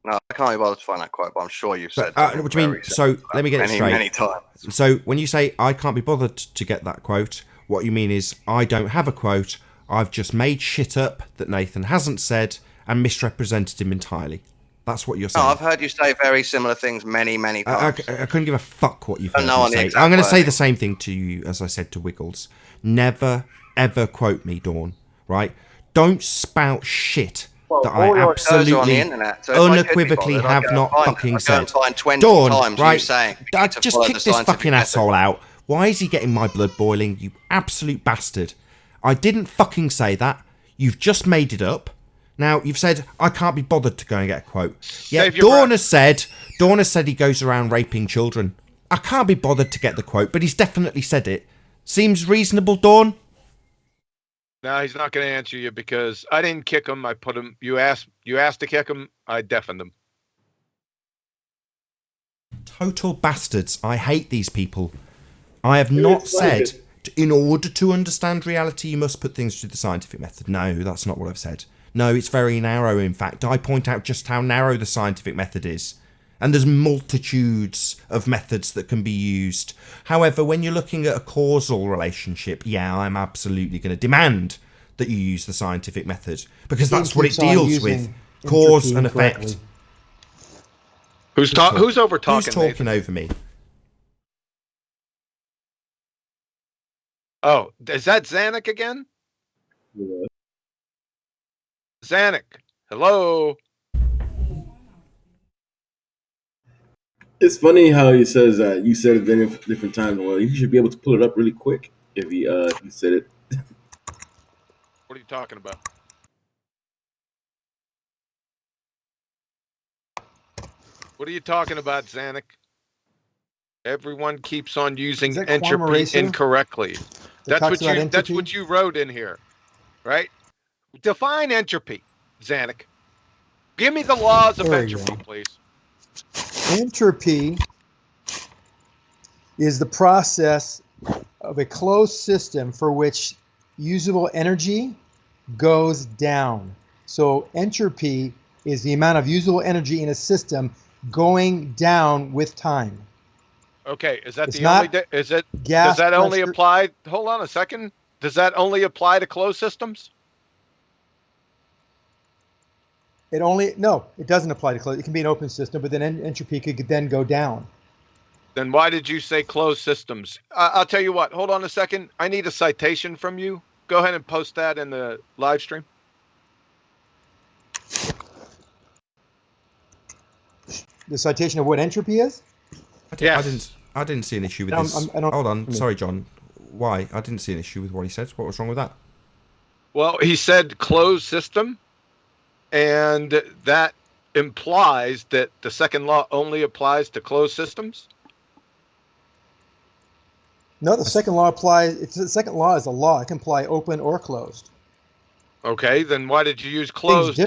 No, I can't be bothered to find that quote, but I'm sure you've said. What do you mean? So let me get it straight. Many times. So when you say I can't be bothered to get that quote, what you mean is I don't have a quote. I've just made shit up that Nathan hasn't said and misrepresented him entirely. That's what you're saying. No, I've heard you say very similar things many times. I couldn't give a fuck what you've heard know me say. I'm going to say the same thing to you as I said to Wiggles. Never, ever quote me, Dawn. Right? Don't spout shit that I absolutely, unequivocally have not fucking said. Dawn, right? Just kick this fucking asshole out. Why is he getting my blood boiling? You absolute bastard. I didn't fucking say that. You've just made it up. Now, you've said, I can't be bothered to go and get a quote. Yeah, Dawn has said he goes around raping children. I can't be bothered to get the quote, but he's definitely said it. Seems reasonable, Dawn? No, he's not going to answer you because I didn't kick him. I put him. You asked to kick him. I deafened him. Total bastards. I hate these people. I have not said, in order to understand reality, you must put things through the scientific method. No, that's not what I've said. No, it's very narrow, in fact. I point out just how narrow the scientific method is. And there's multitudes of methods that can be used. However, when you're looking at a causal relationship, yeah, I'm absolutely going to demand that you use the scientific method. Because that's what it deals with. Cause and effect. Who's over talking? Who's talking over me? Oh, is that Zanuck again? Yeah. Zanuck, hello. It's funny how he says that you said it different times. Well, you should be able to pull it up really quick if he said it. What are you talking about? What are you talking about, Zanuck? Everyone keeps on using entropy incorrectly. That's what you wrote in here, right? Define entropy, Zanuck. Give me the laws of entropy, please. Entropy is the process of a closed system for which usable energy goes down. So entropy is the amount of usable energy in a system going down with time. Okay, is that does that only apply? Hold on a second. Does that only apply to closed systems? No, it doesn't apply to closed. It can be an open system, but then entropy could then go down. Then why did you say closed systems? I'll tell you what. Hold on a second. I need a citation from you. Go ahead and post that in the live stream. The citation of what entropy is? I didn't see an issue with this. Hold on. Sorry, John. Why? I didn't see an issue with what he said. What was wrong with that? Well, he said closed system, and that implies that the second law only applies to closed systems. No, the second law applies. The second law is a law. It can apply open or closed. Okay, then why did you use closed?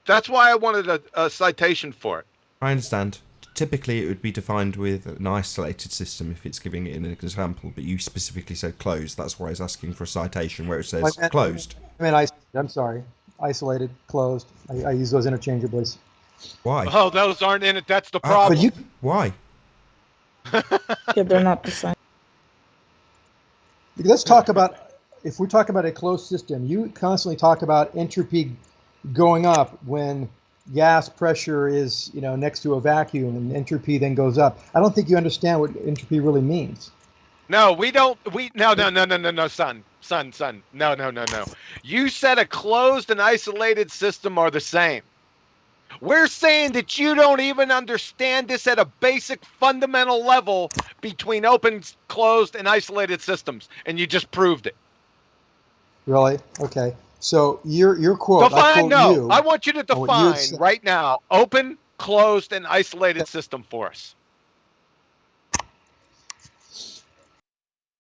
That's why I wanted a citation for it. I understand. Typically, it would be defined with an isolated system if it's giving it an example, but you specifically said closed. That's why I was asking for a citation where it says closed. I'm sorry. Isolated, closed. I use those interchangeably. Why? Oh, those aren't in it. That's the problem. Why? Yeah, they're not the same. Let's talk about, if we talk about a closed system, you constantly talk about entropy going up when gas pressure is, next to a vacuum, and entropy then goes up. I don't think you understand what entropy really means. No, we don't. No, son. No. You said a closed and isolated system are the same. We're saying that you don't even understand this at a basic fundamental level between open, closed, and isolated systems, and you just proved it. Really? Okay. So your quote. Define. I want you to define right now open, closed, and isolated system for us.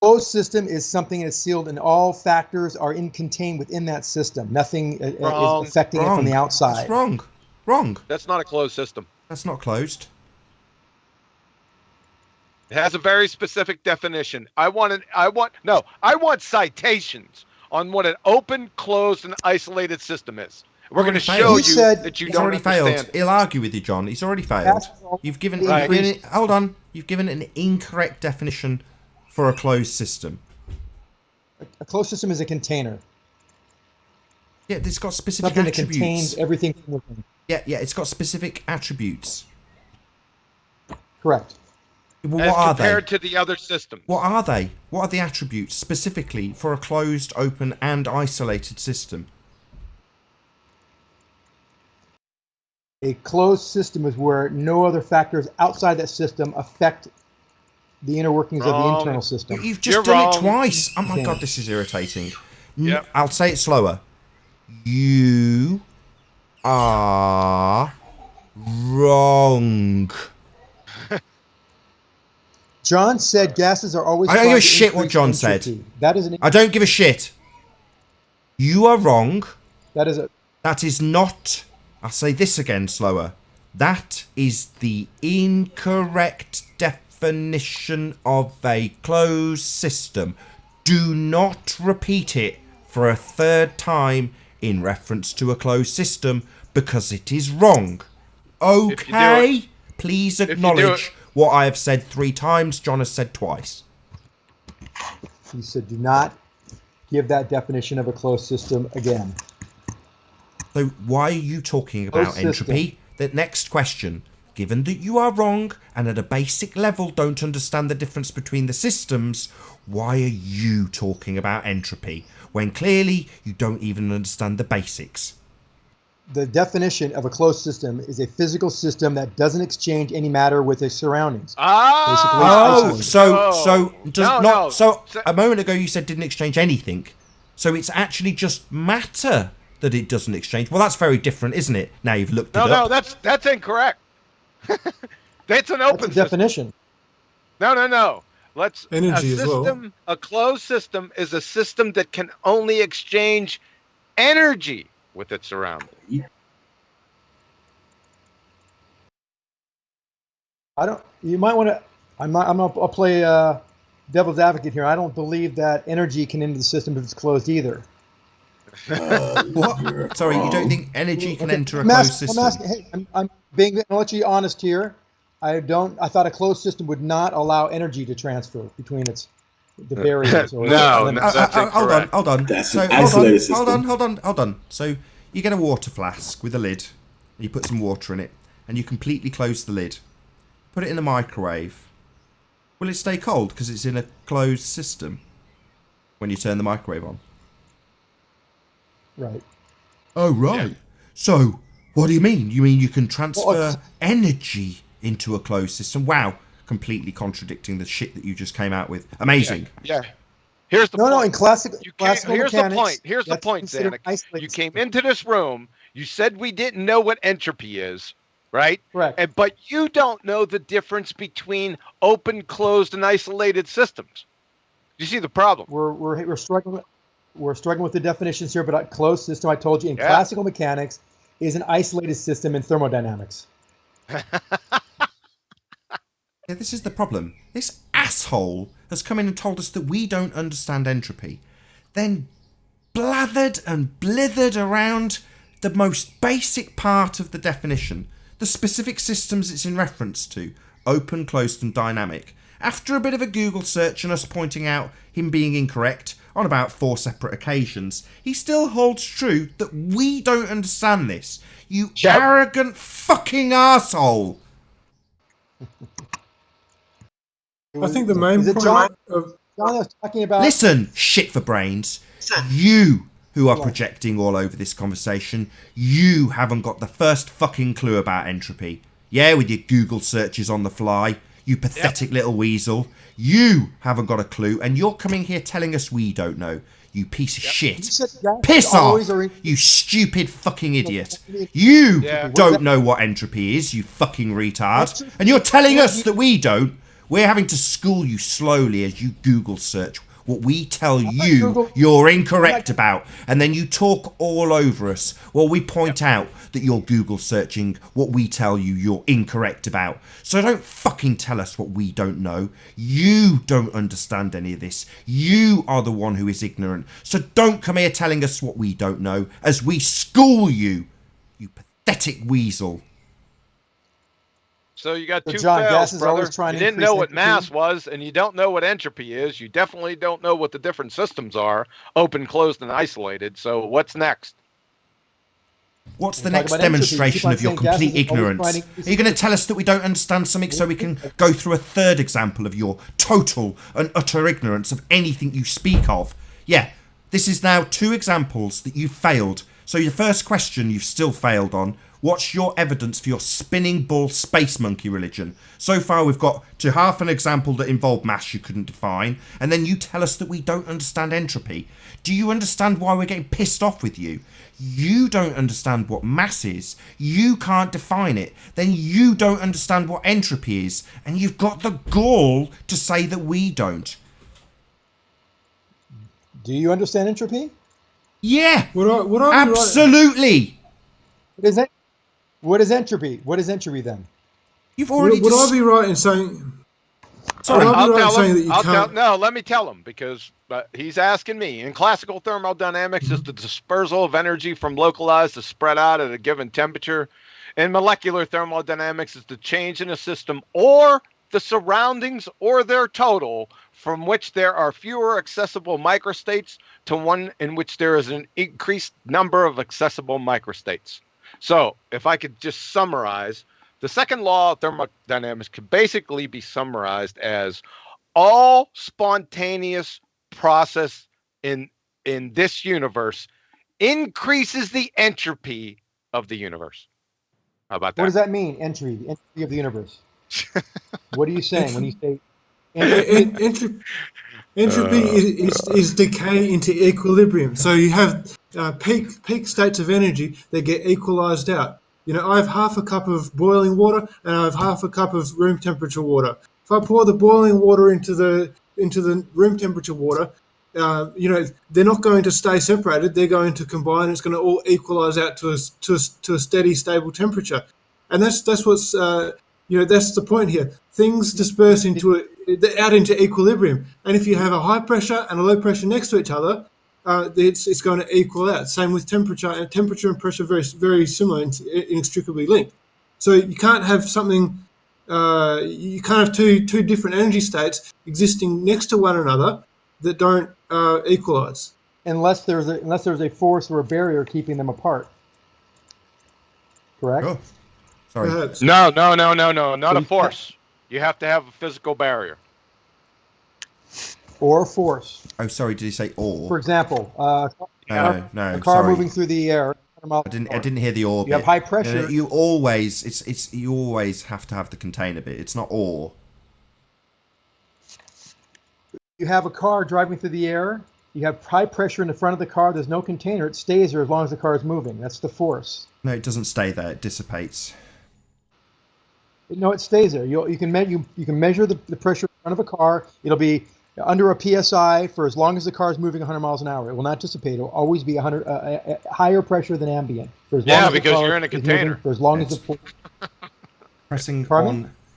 Closed system is something that's sealed, and all factors are contained within that system. Nothing is affecting it from the outside. That's wrong. That's not a closed system. That's not closed. It has a very specific definition. I want citations on what an open, closed, and isolated system is. We're going to Failed. show He you said that you he's don't already understand. failed. He'll argue with you, John. He's already failed. You've given, hold on. You've given an incorrect definition for a closed system. A closed system is a container. Yeah, it's got specific Something attributes. that contains everything within. Yeah, it's got specific attributes. Correct. Well, As what are they? compared to the other systems. What are they? What are the attributes specifically for a closed, open, and isolated system? A closed system is where no other factors outside that system affect the inner workings of the internal system. You've just done it twice. Oh my god, this is irritating. Yep. I'll say it slower. You are wrong. John said gases are always. I don't give a caused to shit what increase John entropy. said. That is an. I don't give a shit. You are wrong. That is a. That is not. I'll say this again slower. That is the incorrect definition of a closed system. Do not repeat it for a third time in reference to a closed system because it is wrong. Okay? Please acknowledge what I have said 3 times, John has said twice. He said, do not give that definition of a closed system again. So why are you talking about entropy? The next question. Given that you are wrong and at a basic level don't understand the difference between the systems, why are you talking about entropy when clearly you don't even understand the basics? The definition of a closed system is a physical system that doesn't exchange any matter with its surroundings. So a moment ago you said didn't exchange anything. So it's actually just matter that it doesn't exchange. Well, that's very different, isn't it? Now you've looked it up. No, that's incorrect. That's an open definition. No. Let's energy as well. A closed system is a system that can only exchange energy with its surroundings. You might want to. I'll play devil's advocate here. I don't believe that energy can enter the system if it's closed either. What? Sorry, you don't think energy can enter a closed system? I'm being honestly honest here. I thought a closed system would not allow energy to transfer between the variables. Or Hold on. That's So an isolated system. hold on. So you get a water flask with a lid, and you put some water in it, and you completely close the lid. Put it in the microwave. Will it stay cold because it's in a closed system when you turn the microwave on? Right. Oh, right. So, what do you mean? You mean you can transfer energy into a closed system? Wow. Completely contradicting the shit that you just came out with. Amazing. Yeah. Here's the point. No, in classical Here's mechanics, the point. Here's the point, Zanuck. You came into this room. You said we didn't know what entropy is, right? Correct. But you don't know the difference between open, closed, and isolated systems. You see the problem? We're struggling. We're struggling with the definitions here, but a closed system, I told you, in classical mechanics, is an isolated system in thermodynamics. Yeah, this is the problem. This asshole has come in and told us that we don't understand entropy, then blathered and blithered around the most basic part of the definition, the specific systems it's in reference to, open, closed, and dynamic. After a bit of a Google search and us pointing out him being incorrect on about 4 separate occasions, he still holds true that we don't understand this. You arrogant fucking arsehole! I think the main point John was talking about. Listen, shit for brains. You who are projecting all over this conversation, you haven't got the first fucking clue about entropy. Yeah, with your Google searches on the fly. You pathetic little weasel. You haven't got a clue, and you're coming here telling us we don't know. You piece of shit. Piss off, you stupid fucking idiot. You don't know what entropy is, you fucking retard. And you're telling us that we don't. We're having to school you slowly as you Google search what we tell you you're incorrect about, and then you talk all over us while we point out that you're Google searching what we tell you you're incorrect about. So don't fucking tell us what we don't know. You don't understand any of this. You are the one who is ignorant. So don't come here telling us what we don't know as we school you, you pathetic weasel. So you got So two John, fails, gas is brother. always trying You to didn't increase know what entropy. mass was, and you don't know what entropy is. You definitely don't know what the different systems are, open, closed, and isolated. So what's next? What's the Talk next about entropy. demonstration Keep on of your saying gas complete is always ignorance? trying to Are increase you going to tell us that we don't understand something so we can go through a third example of your total and utter ignorance of anything you speak of? Yeah, this is now 2 examples that you've failed. So your first question you've still failed on. What's your evidence for your spinning ball space monkey religion? So far we've got to half an example that involved mass you couldn't define, and then you tell us that we don't understand entropy. Do you understand why we're getting pissed off with you? You don't understand what mass is. You can't define it. Then you don't understand what entropy is, and you've got the gall to say that we don't. Do you understand entropy? Yeah, Would I be absolutely. What is entropy? What is entropy then? You've already. Would I be right in saying? Sorry, would I be I'll right in tell saying him. that you can't? No, let me tell him because he's asking me. In classical thermodynamics, is the dispersal of energy from localized to spread out at a given temperature. In molecular thermodynamics, is the change in a system or the surroundings or their total from which there are fewer accessible microstates to one in which there is an increased number of accessible microstates. So, if I could just summarize, the second law of thermodynamics could basically be summarized as all spontaneous process in this universe increases the entropy of the universe. How about that? What does that mean? Entropy of the universe. What are you saying when you say entropy? Entropy is decay into equilibrium. So you have peak states of energy that get equalized out. You know, I have half a cup of boiling water and I have half a cup of room temperature water. If I pour the boiling water into the room temperature water, you know, they're not going to stay separated. They're going to combine. It's going to all equalize out to a steady, stable temperature, and that's what's you know, that's the point here. Things disperse into equilibrium, and if you have a high pressure and a low pressure next to each other, it's going to equal out. Same with temperature, and temperature and pressure very similar, inextricably linked. So you can't have something. You can't have two different energy states existing next to one another that don't equalize. Unless there's a force or a barrier keeping them apart. Correct? Oh, sorry. Perhaps. No, not a force. You have to have a physical barrier. Or force. Oh, sorry. Did he say or? For example, No. a car Sorry. moving through the air. I didn't hear the or. You have bit. high pressure. You always you always have to have the container bit. It's not or. You have a car driving through the air. You have high pressure in the front of the car. There's no container. It stays there as long as the car is moving. That's the force. No, it doesn't stay there. It dissipates. No, it stays there. You can measure the pressure in front of a car. It'll be under a psi for as long as the car is moving 100 miles an hour. It will not dissipate. It will always be higher pressure than ambient. For as long as because you're in a container. For as long as the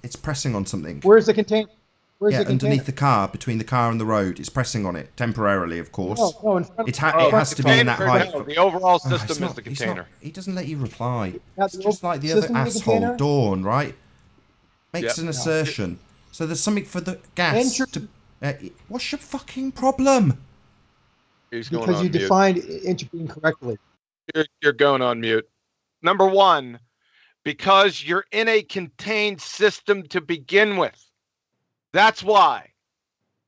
It's pressing on something. Where's the container? Where's the container? Underneath the car, between the car and the road. It's pressing on it temporarily, of course. No, in front it has to be in that height. The overall system is the container. He doesn't let you reply. That's It's just like the other asshole, Dawn, right? Makes an assertion. So there's something for the gas to... what's your fucking problem? Because you defined entropy incorrectly. You're going on mute. Number one, because you're in a contained system to begin with. That's why.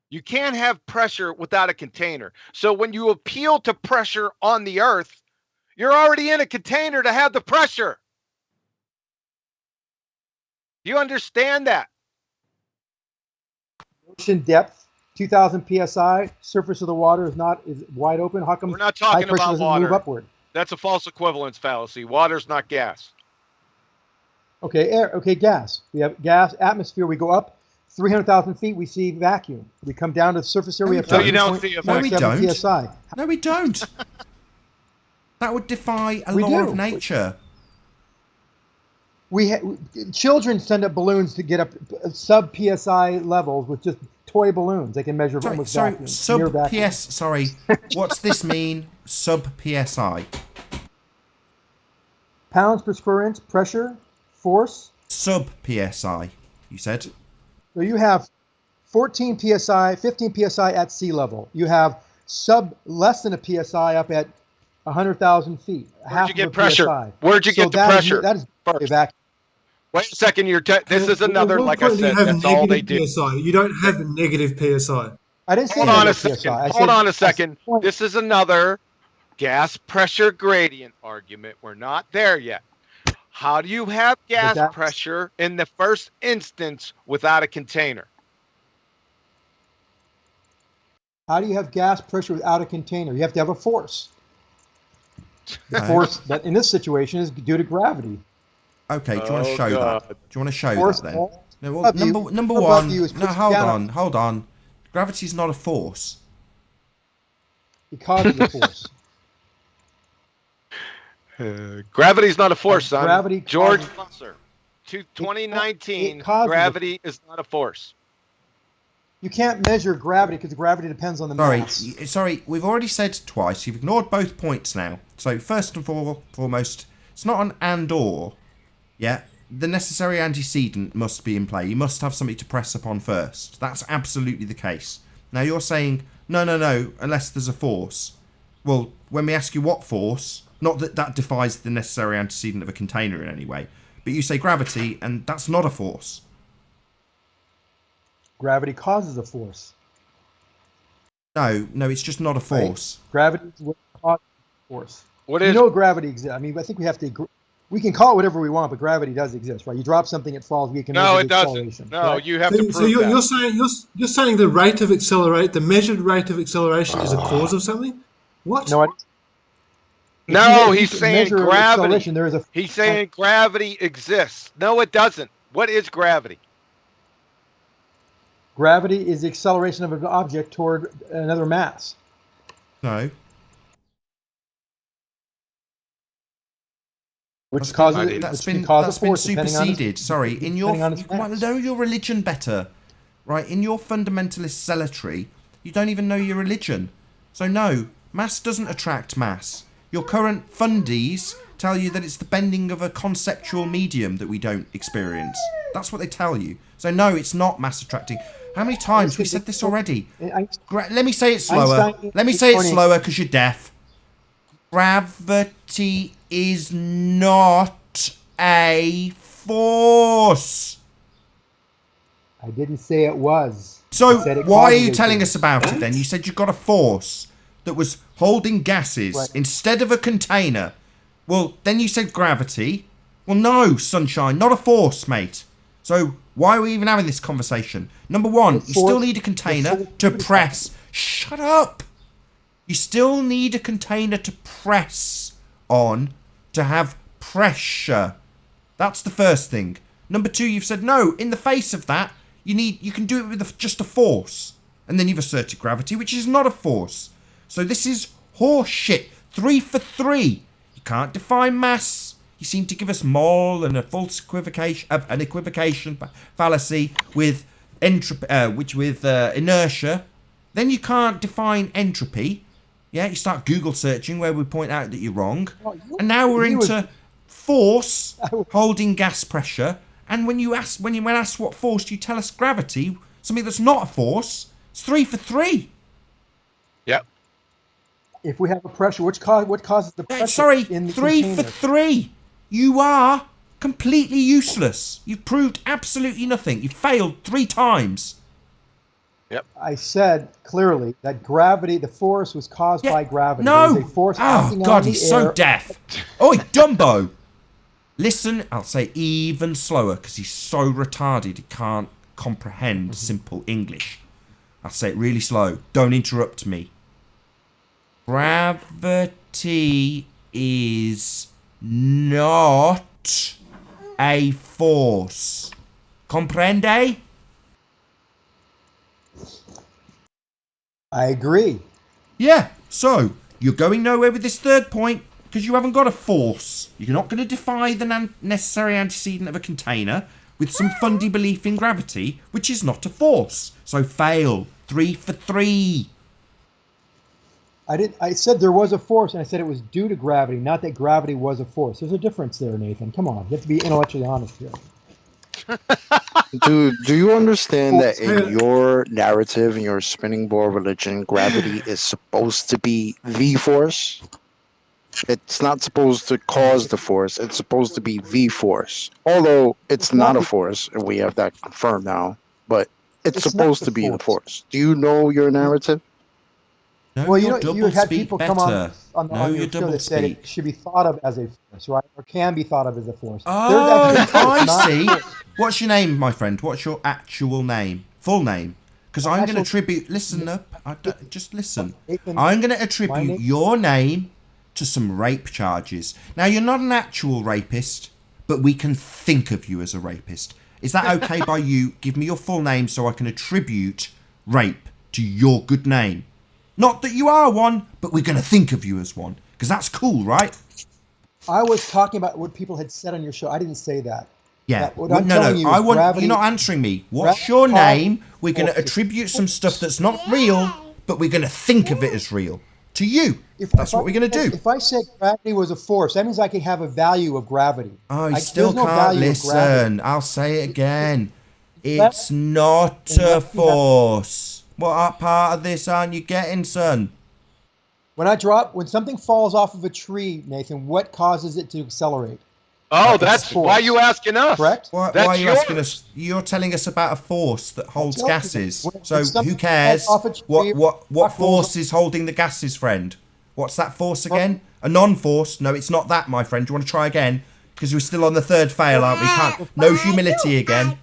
You can't have pressure without a container. So when you appeal to pressure on the Earth, you're already in a container to have the pressure. You understand that? Ocean depth, 2,000 psi. Surface of the water is wide open. How come we're not talking high pressure about doesn't water? Move upward? That's a false equivalence fallacy. Water's not gas. Okay, air. Okay, gas. We have gas, atmosphere. We go up 300,000 feet, we see vacuum. We come down to the surface area. So you don't see a No, we don't. PSI. No, we don't. That would defy a We law do. of nature. Children send up balloons to get up sub PSI levels with just toy balloons. They can measure almost vacuum. Near vacuum. What's this mean? Sub PSI. Pounds per square inch pressure, force. Sub PSI, you said. So you have 14 PSI, 15 PSI at sea level. You have less than a PSI up at 100,000 feet. Where'd you get pressure? Where'd you get the pressure? That is a vacuum. Wait a second. This is another, like I said, that's all they do. PSI? You don't have a negative PSI. I didn't say Hold on a negative second. PSI. Hold on a second. This is another gas pressure gradient argument. We're not there yet. How do you have gas pressure in the first instance without a container? How do you have gas pressure without a container? You have to have a force. The force that in this situation is due to gravity. Okay, do you want to show that? Do you want to show Force that then? No, well, above you- number above one. you is No, pushed hold down. on. Gravity's not a force. It causes a force. Gravity's not a force, son. Gravity George causes- Musser, 2019, it causes gravity is not a force. You can't measure gravity because gravity depends on the mass. Sorry, we've already said twice. You've ignored both points now. So first and foremost, it's not an and or. Yeah, the necessary antecedent must be in play. You must have something to press upon first. That's absolutely the case. Now you're saying, no, unless there's a force. Well, when we ask you what force, not that that defies the necessary antecedent of a container in any way, but you say gravity, and that's not a force. Gravity causes a force. No, it's just not a force. Right? Gravity is what causes a force. What you is? know gravity exists. I mean, I think we have to. We can call it whatever we want, but gravity does exist, right? You drop something, it falls. We can No, measure it the doesn't. acceleration. No, correct? you have to prove So that. you're saying the rate of the measured rate of acceleration is a cause of something? What? No, No, if you he's can saying measure gravity. acceleration, there is a. He's saying gravity exists. No, it doesn't. What is gravity? Gravity is the acceleration of an object toward another mass. No. Which causes that's which been can cause a force depending on superseded. Sorry, in your depending on its you might mass. know your religion better, right? In your fundamentalist zealotry, you don't even know your religion. So no, mass doesn't attract mass. Your current fundies tell you that it's the bending of a conceptual medium that we don't experience. That's what they tell you. So no, it's not mass attracting. How many times we said this already? Let me say it slower. Let me say it slower because you're deaf. Gravity is not a force. I didn't say it was. So I said it why are causes you a telling force. us about it then? You said you got a force that was holding gases Right. instead of a container. Well, then you said gravity. Well, no, sunshine, not a force, mate. So why are we even having this conversation? Number one, you still need a container to press. Shut up. You still need a container to press on to have pressure. That's the first thing. Number two, you've said no. In the face of that, you can do it with just a force, and then you've asserted gravity, which is not a force. So this is horse shit. 3 for 3. You can't define mass. You seem to give us mole and a false equivocation, an equivocation fallacy with entropy, inertia. Then you can't define entropy. Yeah, you start Google searching where we point out that you're wrong. And now we're into force holding gas pressure. And when asked what force, you tell us gravity, something that's not a force. It's 3 for 3. Yep. If we have a pressure, what causes the pressure in the 3 container? for 3. You are completely useless. You've proved absolutely nothing. You've failed 3 times. Yep. I said clearly that gravity, the force was caused by gravity. No. There was a force Oh, acting God, on the he's air. so deaf. Oi, Dumbo. Listen, I'll say even slower because he's so retarded he can't comprehend simple English. I'll say it really slow. Don't interrupt me. Gravity is not a force. Comprende? I agree. Yeah, so you're going nowhere with this third point because you haven't got a force. You're not going to defy the necessary antecedent of a container with some fundy belief in gravity, which is not a force. So fail. 3 for 3. I said there was a force, and I said it was due to gravity, not that gravity was a force. There's a difference there, Nathan. Come on, you have to be intellectually honest here. Do you understand that in your narrative, in your spinning ball religion, gravity is supposed to be the force? It's not supposed to cause the force. It's supposed to be the force. Although it's not a force, and we have that confirmed now, but it's supposed to be the force. Do you know your narrative? No, Well, you had people come on your your show that said speak. it should be thought of as a force, right? Or can be thought of as a force. Oh, I see. What's your name, my friend? What's your actual name? Full name? Because I'm going to attribute... Listen up. Just listen. I'm going to attribute your name to some rape charges. Now, you're not an actual rapist, but we can think of you as a rapist. Is that okay by you? Give me your full name so I can attribute rape to your good name. Not that you are one, but we're going to think of you as one. Because that's cool, right? I was talking about what people had said on your show. I didn't say that. Yeah. No. You're not answering me. What's your name? We're going to attribute some stuff that's not real, but we're going to think of it as real. To you. That's what we're going to do. If I said gravity was a force, that means I could have a value of gravity. Oh, you still can't listen. I'll say it again. It's not a force. What part of this aren't you getting, son? When something falls off of a tree, Nathan, what causes it to accelerate? Oh, that's why you asking us. Correct? Why are you asking us? You're telling us about a force that holds gases. So who cares? What force is holding the gases, friend? What's that force again? A non-force? No, it's not that, my friend. Do you want to try again? Because we're still on the third fail, aren't we? No humility again.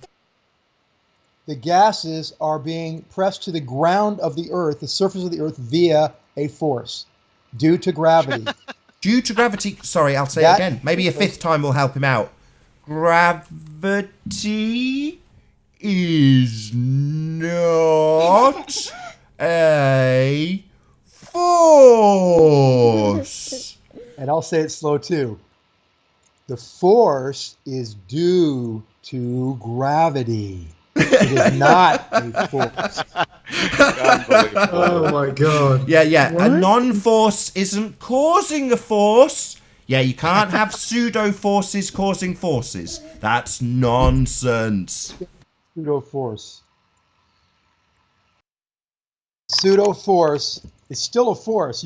The gases are being pressed to the ground of the Earth, the surface of the Earth, via a force due to gravity. Due to gravity. Sorry, I'll say it again. Maybe a fifth time will help him out. Gravity is not a force. And I'll say it slow too. The force is due to gravity. It is not a force. Oh my god. Yeah. What? A non-force isn't causing a force. Yeah, you can't have pseudo-forces causing forces. That's nonsense. Pseudo-force. Pseudo-force is still a force.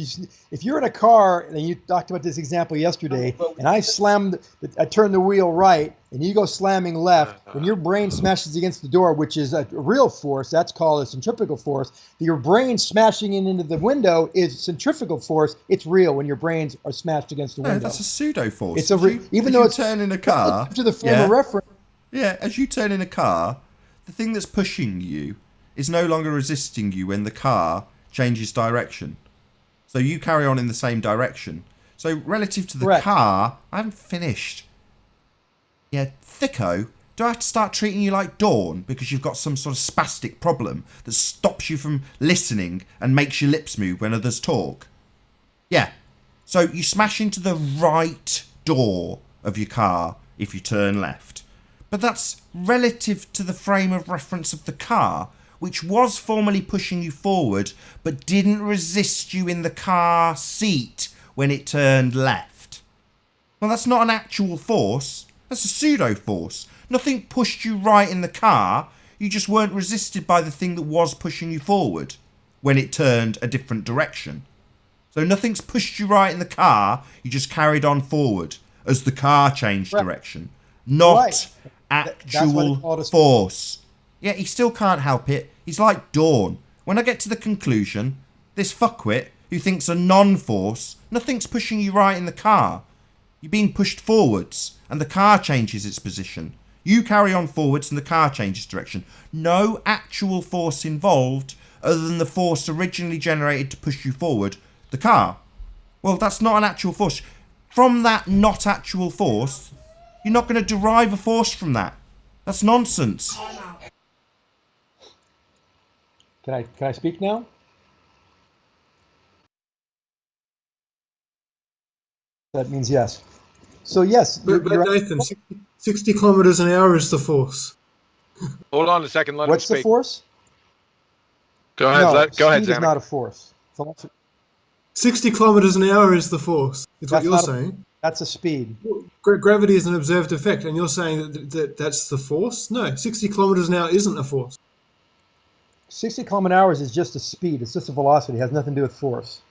If you're in a car, and you talked about this example yesterday, and I turned the wheel right, and you go slamming left, when your brain smashes against the door, which is a real force, that's called a centrifugal force. Your brain smashing into the window is centrifugal force. It's real when your brains are smashed against the window. No, that's a pseudo-force. It's even though it's turn in a car to the frame of reference. Yeah, as you turn in a car, the thing that's pushing you is no longer resisting you when the car changes direction. So you carry on in the same direction. So relative to the car, I haven't finished. Yeah, thicko, do I have to start treating you like Dawn because you've got some sort of spastic problem that stops you from listening and makes your lips move when others talk? Yeah. So you smash into the right door of your car if you turn left. But that's relative to the frame of reference of the car, which was formerly pushing you forward, but didn't resist you in the car seat when it turned left. Well, that's not an actual force. That's a pseudo-force. Nothing pushed you right in the car. You just weren't resisted by the thing that was pushing you forward when it turned a different direction. So nothing's pushed you right in the car. You just carried on forward as the car changed direction. Not actual force. Yeah, he still can't help it. He's like Dawn. When I get to the conclusion, this fuckwit who thinks a non-force, nothing's pushing you right in the car. You're being pushed forwards, and the car changes its position. You carry on forwards, and the car changes direction. No actual force involved, other than the force originally generated to push you forward, the car. Well, that's not an actual force. From that not actual force, you're not going to derive a force from that. That's nonsense. Can I speak now? That means yes. So yes, But Nathan, 60 kilometers an hour is the force. Hold on a second. Let What's him the speak. force? Go ahead. No, Go ahead, speed is Zamek. not a force. 60 kilometers an hour is the force. Is what you're saying. That's a speed. Gravity is an observed effect, and you're saying that's the force? No, 60 kilometers an hour isn't a force. 60 kilometers an hour is just a speed. It's just a velocity. It has nothing to do with force.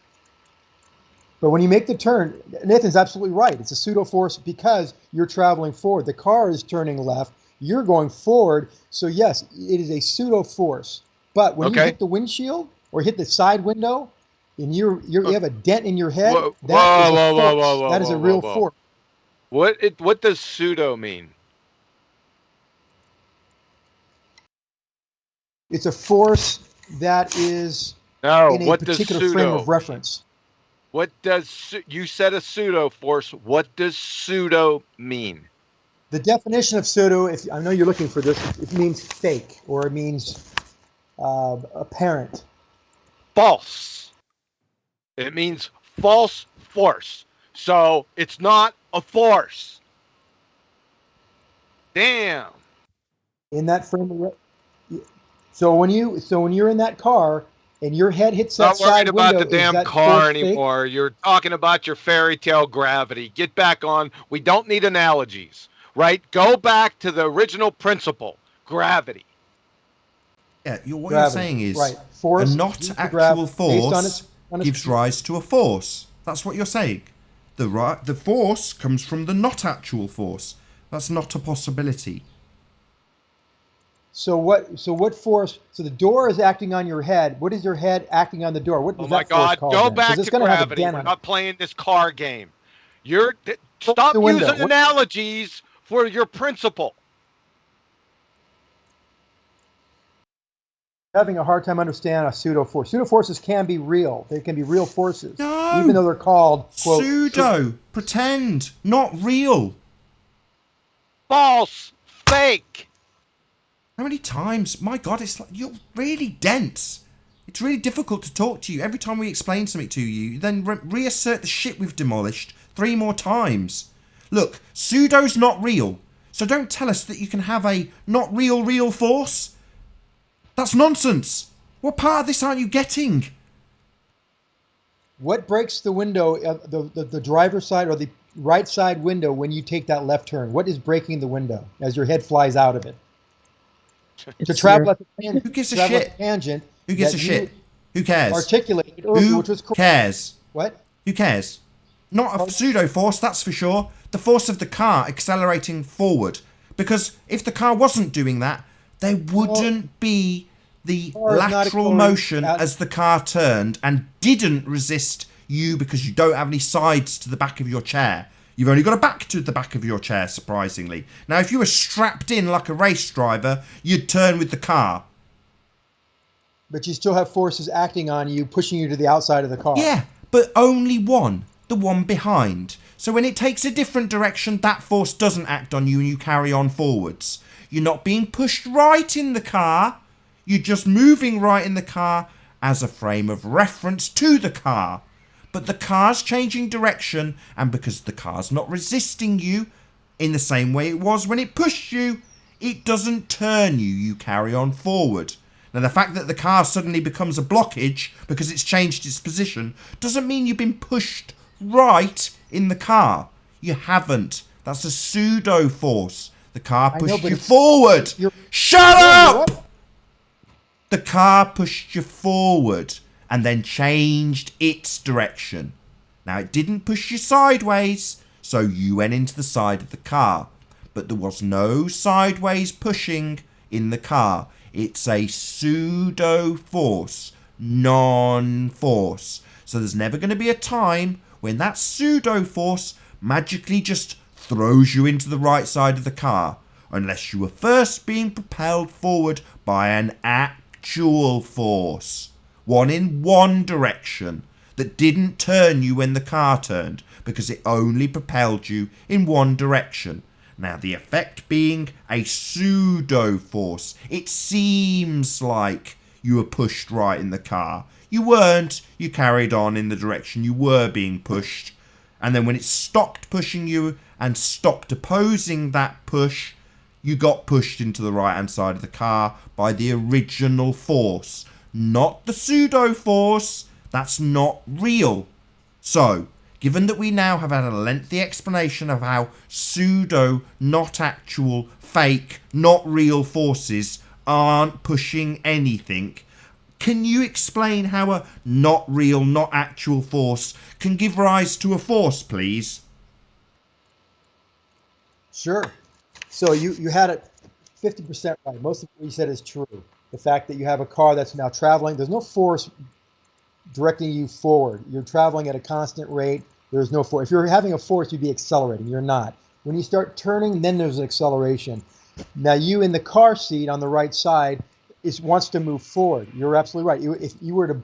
But when you make the turn, Nathan's absolutely right. It's a pseudo force because you're traveling forward. The car is turning left. You're going forward. So yes, it is a pseudo force. But when you hit the windshield or hit the side window, and you have a dent in your head, that is a force. That is a real force. What does pseudo mean? It's a force that is in a particular frame of reference. What does you said a pseudo force? What does pseudo mean? The definition of pseudo, if I know you're looking for this, it means fake or it means apparent. False. It means false force. So it's not a force. Damn. In that frame of so when you're in that car and your head hits that side window, not worried about the damn car anymore. Fake? You're talking about your fairy tale gravity. Get back on. We don't need analogies, right? Go back to the original principle, gravity. Yeah, what you're saying is force a not actual force gives rise to a force. That's what you're saying. The force comes from the not actual force. That's not a possibility. So what force? So the door is acting on your head. What is your head acting on the door? What is that force called? Go back to gravity. We're not playing this car game. Stop using analogies for your principle. Having a hard time understanding a pseudo force. Pseudo forces can be real. They can be real forces, no, even though they're called quote, pseudo, pretend, not real. False, fake. How many times? My God, it's like you're really dense. It's really difficult to talk to you. Every time we explain something to you, then reassert the shit we've demolished 3 more times. Look, pseudo's not real. So don't tell us that you can have a not real force. That's nonsense. What part of this aren't you getting? What breaks the window, the driver's side or the right side window when you take that left turn? What is breaking the window as your head flies out of it? To travel at the tangent. Who gives a shit? Who gives a shit? Who cares? Articulated earlier, which was correct. Cares? What? Who cares? Not a pseudo force, that's for sure. The force of the car accelerating forward. Because if the car wasn't doing that, there wouldn't be the lateral motion as the car turned and didn't resist you because you don't have any sides to the back of your chair. You've only got a back to the back of your chair, surprisingly. Now, if you were strapped in like a race driver, you'd turn with the car. But you still have forces acting on you, pushing you to the outside of the car. Yeah, but only one. The one behind. So when it takes a different direction, that force doesn't act on you and you carry on forwards. You're not being pushed right in the car. You're just moving right in the car as a frame of reference to the car. But the car's changing direction, and because the car's not resisting you in the same way it was when it pushed you, it doesn't turn you. You carry on forward. Now, the fact that the car suddenly becomes a blockage because it's changed its position doesn't mean you've been pushed right in the car. You haven't. That's a pseudo force. The car pushed you forward. Shut up! The car pushed you forward and then changed its direction. Now, it didn't push you sideways, so you went into the side of the car. But there was no sideways pushing in the car. It's a pseudo force, non-force. So there's never going to be a time when that pseudo force magically just throws you into the right side of the car, unless you were first being propelled forward by an actual force. One in one direction that didn't turn you when the car turned because it only propelled you in one direction. Now, the effect being a pseudo force. It seems like you were pushed right in the car. You weren't. You carried on in the direction you were being pushed. And then when it stopped pushing you and stopped opposing that push, you got pushed into the right-hand side of the car by the original force, not the pseudo force. That's not real. So, given that we now have had a lengthy explanation of how pseudo, not actual, fake, not real forces aren't pushing anything, can you explain how a not real, not actual force can give rise to a force, please? Sure. So you had it 50% right. Most of what you said is true. The fact that you have a car that's now traveling, there's no force directing you forward. You're traveling at a constant rate. There's no force. If you're having a force, you'd be accelerating. You're not. When you start turning, then there's an acceleration. Now you in the car seat on the right side wants to move forward. You're absolutely right. If you were to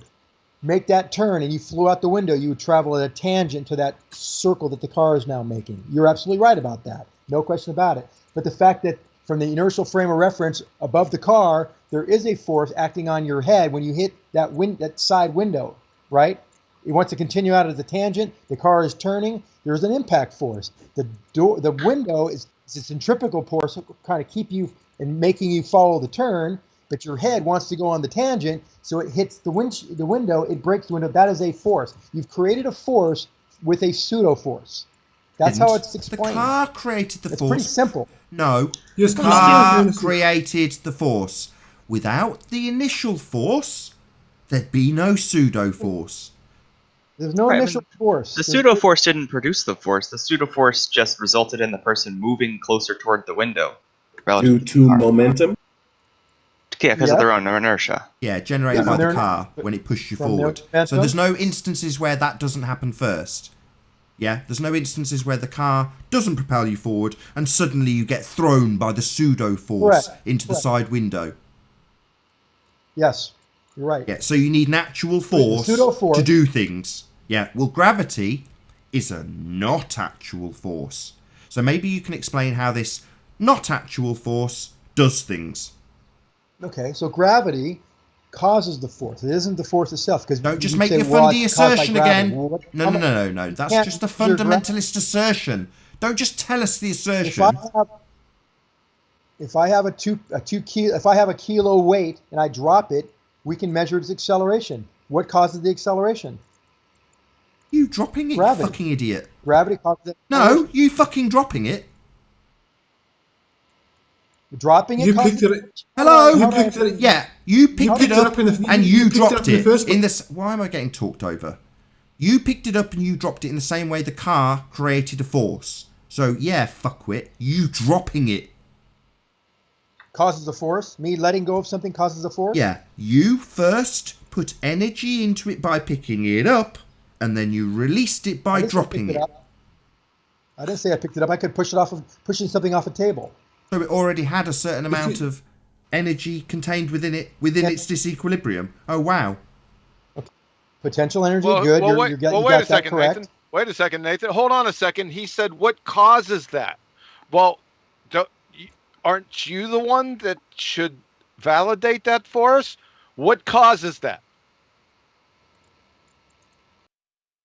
make that turn and you flew out the window, you would travel at a tangent to that circle that the car is now making. You're absolutely right about that. No question about it. But the fact that from the inertial frame of reference above the car, there is a force acting on your head when you hit that side window, right? It wants to continue out of the tangent. The car is turning. There's an impact force. The window is a centrifugal force kind of keep you and making you follow the turn. But your head wants to go on the tangent, so it hits the window. It breaks the window. That is a force. You've created a force with a pseudo force. That's how it's explained. The car created the force. It's pretty simple. No, the car created the force. Without the initial force, there'd be no pseudo force. There's no initial force. The pseudo force didn't produce the force. The pseudo force just resulted in the person moving closer toward the window. Due to momentum? Yeah, because of their own inertia. Yeah, generated by the car when it pushed you forward. So there's no instances where that doesn't happen first. Yeah, there's no instances where the car doesn't propel you forward and suddenly you get thrown by the pseudo force into the side window. Yes, you're right. Yeah, so you need an actual force to do things. Yeah, well, gravity is a not actual force. So maybe you can explain how this not actual force does things. Okay, so gravity causes the force. It isn't the force itself. Because don't just make your fundy assertion again. No. That's just a fundamentalist assertion. Don't just tell us the assertion. If I have a kilo weight and I drop it, we can measure its acceleration. What causes the acceleration? You dropping it, gravity. You fucking idiot. Gravity causes it. No, you fucking dropping it. Dropping it. You picked it. Hello. You picked it. Yeah, you picked it up and you dropped it in this. Why am I getting talked over? You picked it up and you dropped it in the same way the car created a force. So yeah, fuckwit, you dropping it causes a force. Me letting go of something causes a force. Yeah, you first put energy into it by picking it up, and then you released it by dropping it. I didn't say I picked it up. I could pushing something off a table. So it already had a certain amount of energy contained within it, its disequilibrium. Oh, wow. Okay. Potential energy, good. Wait a second, Nathan. Wait a second, Nathan. Hold on a second. He said, what causes that? Well, aren't you the one that should validate that for us? What causes that?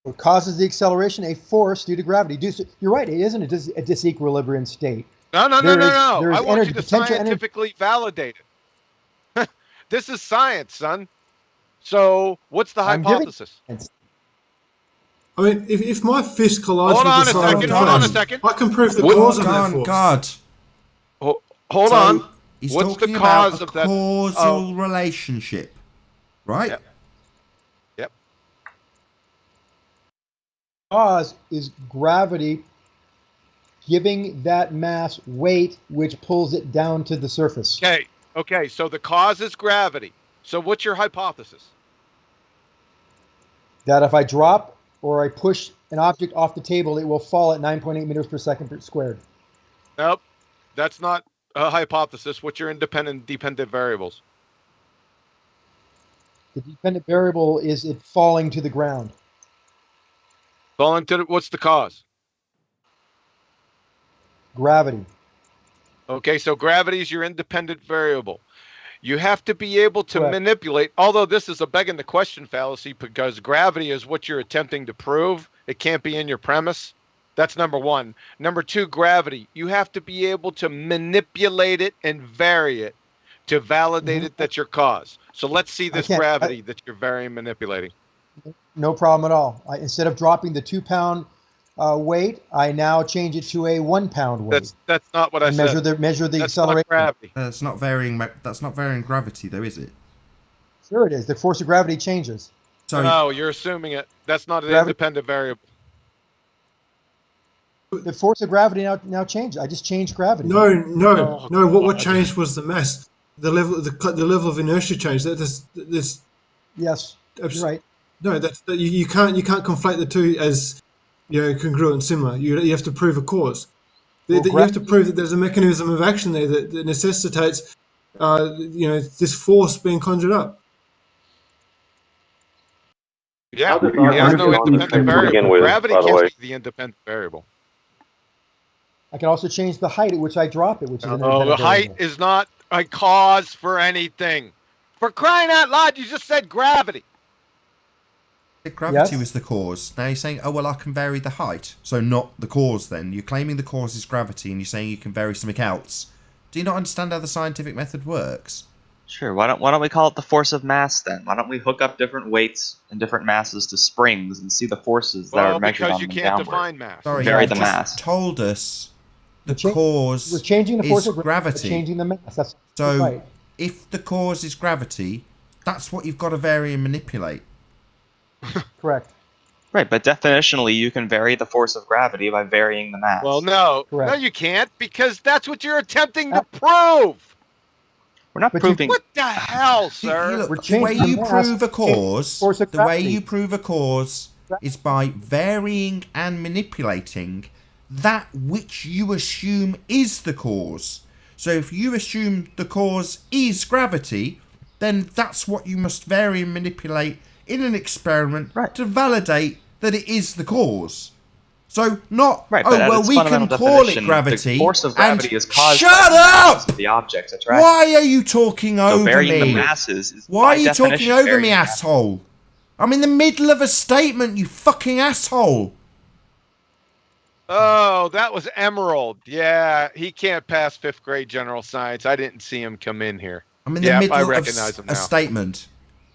What causes the acceleration? A force due to gravity. You're right. It isn't a disequilibrium state. No. I want you to scientifically validate it. This is science, son. So what's the hypothesis? I mean, if my fist collides hold with the side of the plane, I can prove the cause of that force. God. Hold on. He's what's talking the cause about of that causal relationship, right? Yep. Cause is gravity giving that mass weight, which pulls it down to the surface. Okay. So the cause is gravity. So what's your hypothesis? That if I drop or I push an object off the table, it will fall at 9.8 meters per second squared. Nope. That's not a hypothesis. What's your dependent variables? The dependent variable is it falling to the ground. What's the cause? Gravity. Okay, so gravity is your independent variable. You have to be able to manipulate, although this is a begging the question fallacy because gravity is what you're attempting to prove. It can't be in your premise. That's number one. Number two, gravity. You have to be able to manipulate it and vary it to validate it that's your cause. So let's see this gravity that you're varying and manipulating. No problem at all. Instead of dropping the 2 pound weight, I now change it to a 1 pound weight. That's not what I said. Measure the that's acceleration. Not gravity. That's not varying. That's not varying gravity, though, is it? Sure, it is. The force of gravity changes. So no, you're assuming it. That's not an independent variable. The force of gravity now changed. I just changed gravity. No. What changed was the mass, the level of inertia changed. Yes, you're right. No, you can't conflate the two as congruent and similar. You have to prove a cause. You have to prove that there's a mechanism of action there that necessitates this force being conjured up. Yeah, there's no independent variable. Gravity can't be the independent variable. I can also change the height at which I drop it, which is an independent the height variable. is not a cause for anything. For crying out loud, you just said gravity. Gravity was the cause. Now you're saying, oh, well, I can vary the height. So not the cause then. You're claiming the cause is gravity and you're saying you can vary something else. Do you not understand how the scientific method works? Sure. Why don't we call it the force of mass then? Why don't we hook up different weights and different masses to springs and see the forces that are measured on them because you can't downward? Define mass. Sorry, vary the just mass. Told us the cause we're changing the force is of gravity. We're changing the mass. That's so right. If the cause is gravity, that's what you've got to vary and manipulate. Correct. Right, but definitionally, you can vary the force of gravity by varying the mass. Well, no, you can't, because that's what you're attempting to prove. We're not proving. What the hell, sir? Look, the way you prove a cause, is by varying and manipulating that which you assume is the cause. So if you assume the cause is gravity, then that's what you must vary and manipulate in an experiment to validate that it is the cause. So not, right, oh, well, we can call it gravity. The force of gravity is caused shut by the mass up! of the objects attracted. Why are you talking over varying me? the masses is Why are by you talking definition over varying me, the asshole? I'm in the middle of a statement, you fucking asshole. Oh, that was Emerald. Yeah, he can't pass 5th grade general science. I didn't see him come in here. I'm in the middle I of recognize him now. a statement.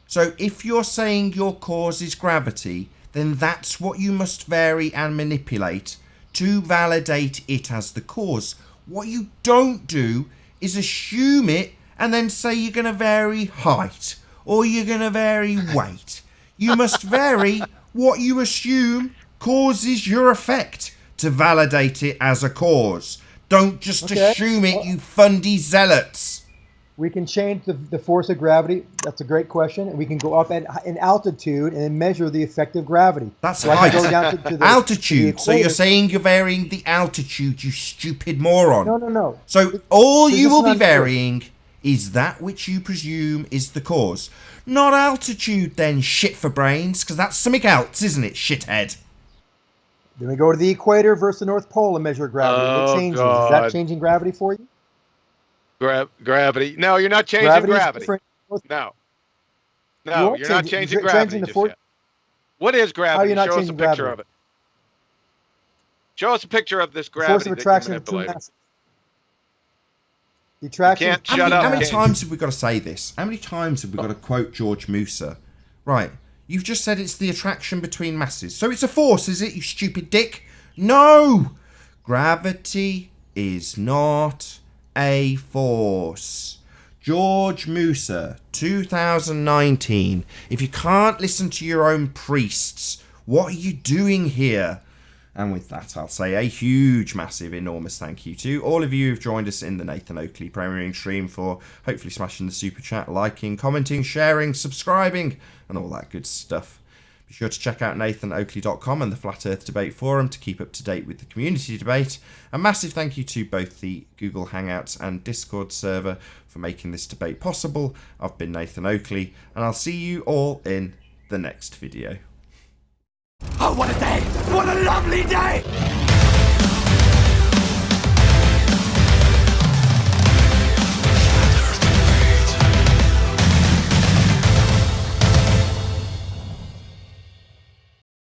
So if you're saying your cause is gravity, then that's what you must vary and manipulate to validate it as the cause. What you don't do is assume it and then say you're going to vary height or you're going to vary weight. You must vary what you assume causes your effect to validate it as a cause. Don't just assume it, you fundy zealots. We can change the force of gravity. That's a great question. And we can go up in altitude and measure the effect of gravity. That's so height. Go down to the altitude. So you're saying you're varying the altitude, you stupid moron. No. So all you will be varying is that which you presume is the cause. Not altitude then, shit for brains, because that's something else, isn't it, shithead? Then we go to the equator versus the North Pole and measure gravity. What changes? God. Is that changing gravity for you? Gravity. No, you're not changing gravity. No, you're not changing gravity just yet. What is gravity? Show us a picture of it. Show us a picture of this gravity. Force of attraction of two masses. The attraction. You can't shut up. How many times have we got to say this? How many times have we got to quote George Musa? Right. You've just said it's the attraction between masses. So it's a force, is it, you stupid dick? No! Gravity is not a force. George Musa, 2019. If you can't listen to your own priests, what are you doing here? And with that, I'll say a huge, massive, enormous thank you to all of you who've joined us in the Nathan Oakley premiering stream for hopefully smashing the super chat, liking, commenting, sharing, subscribing, and all that good stuff. Be sure to check out nathanoakley.com and the Flat Earth Debate Forum to keep up to date with the community debate. A massive thank you to both the Google Hangouts and Discord server for making this debate possible. I've been Nathan Oakley, and I'll see you all in the next video. Oh, what a day! What a lovely day!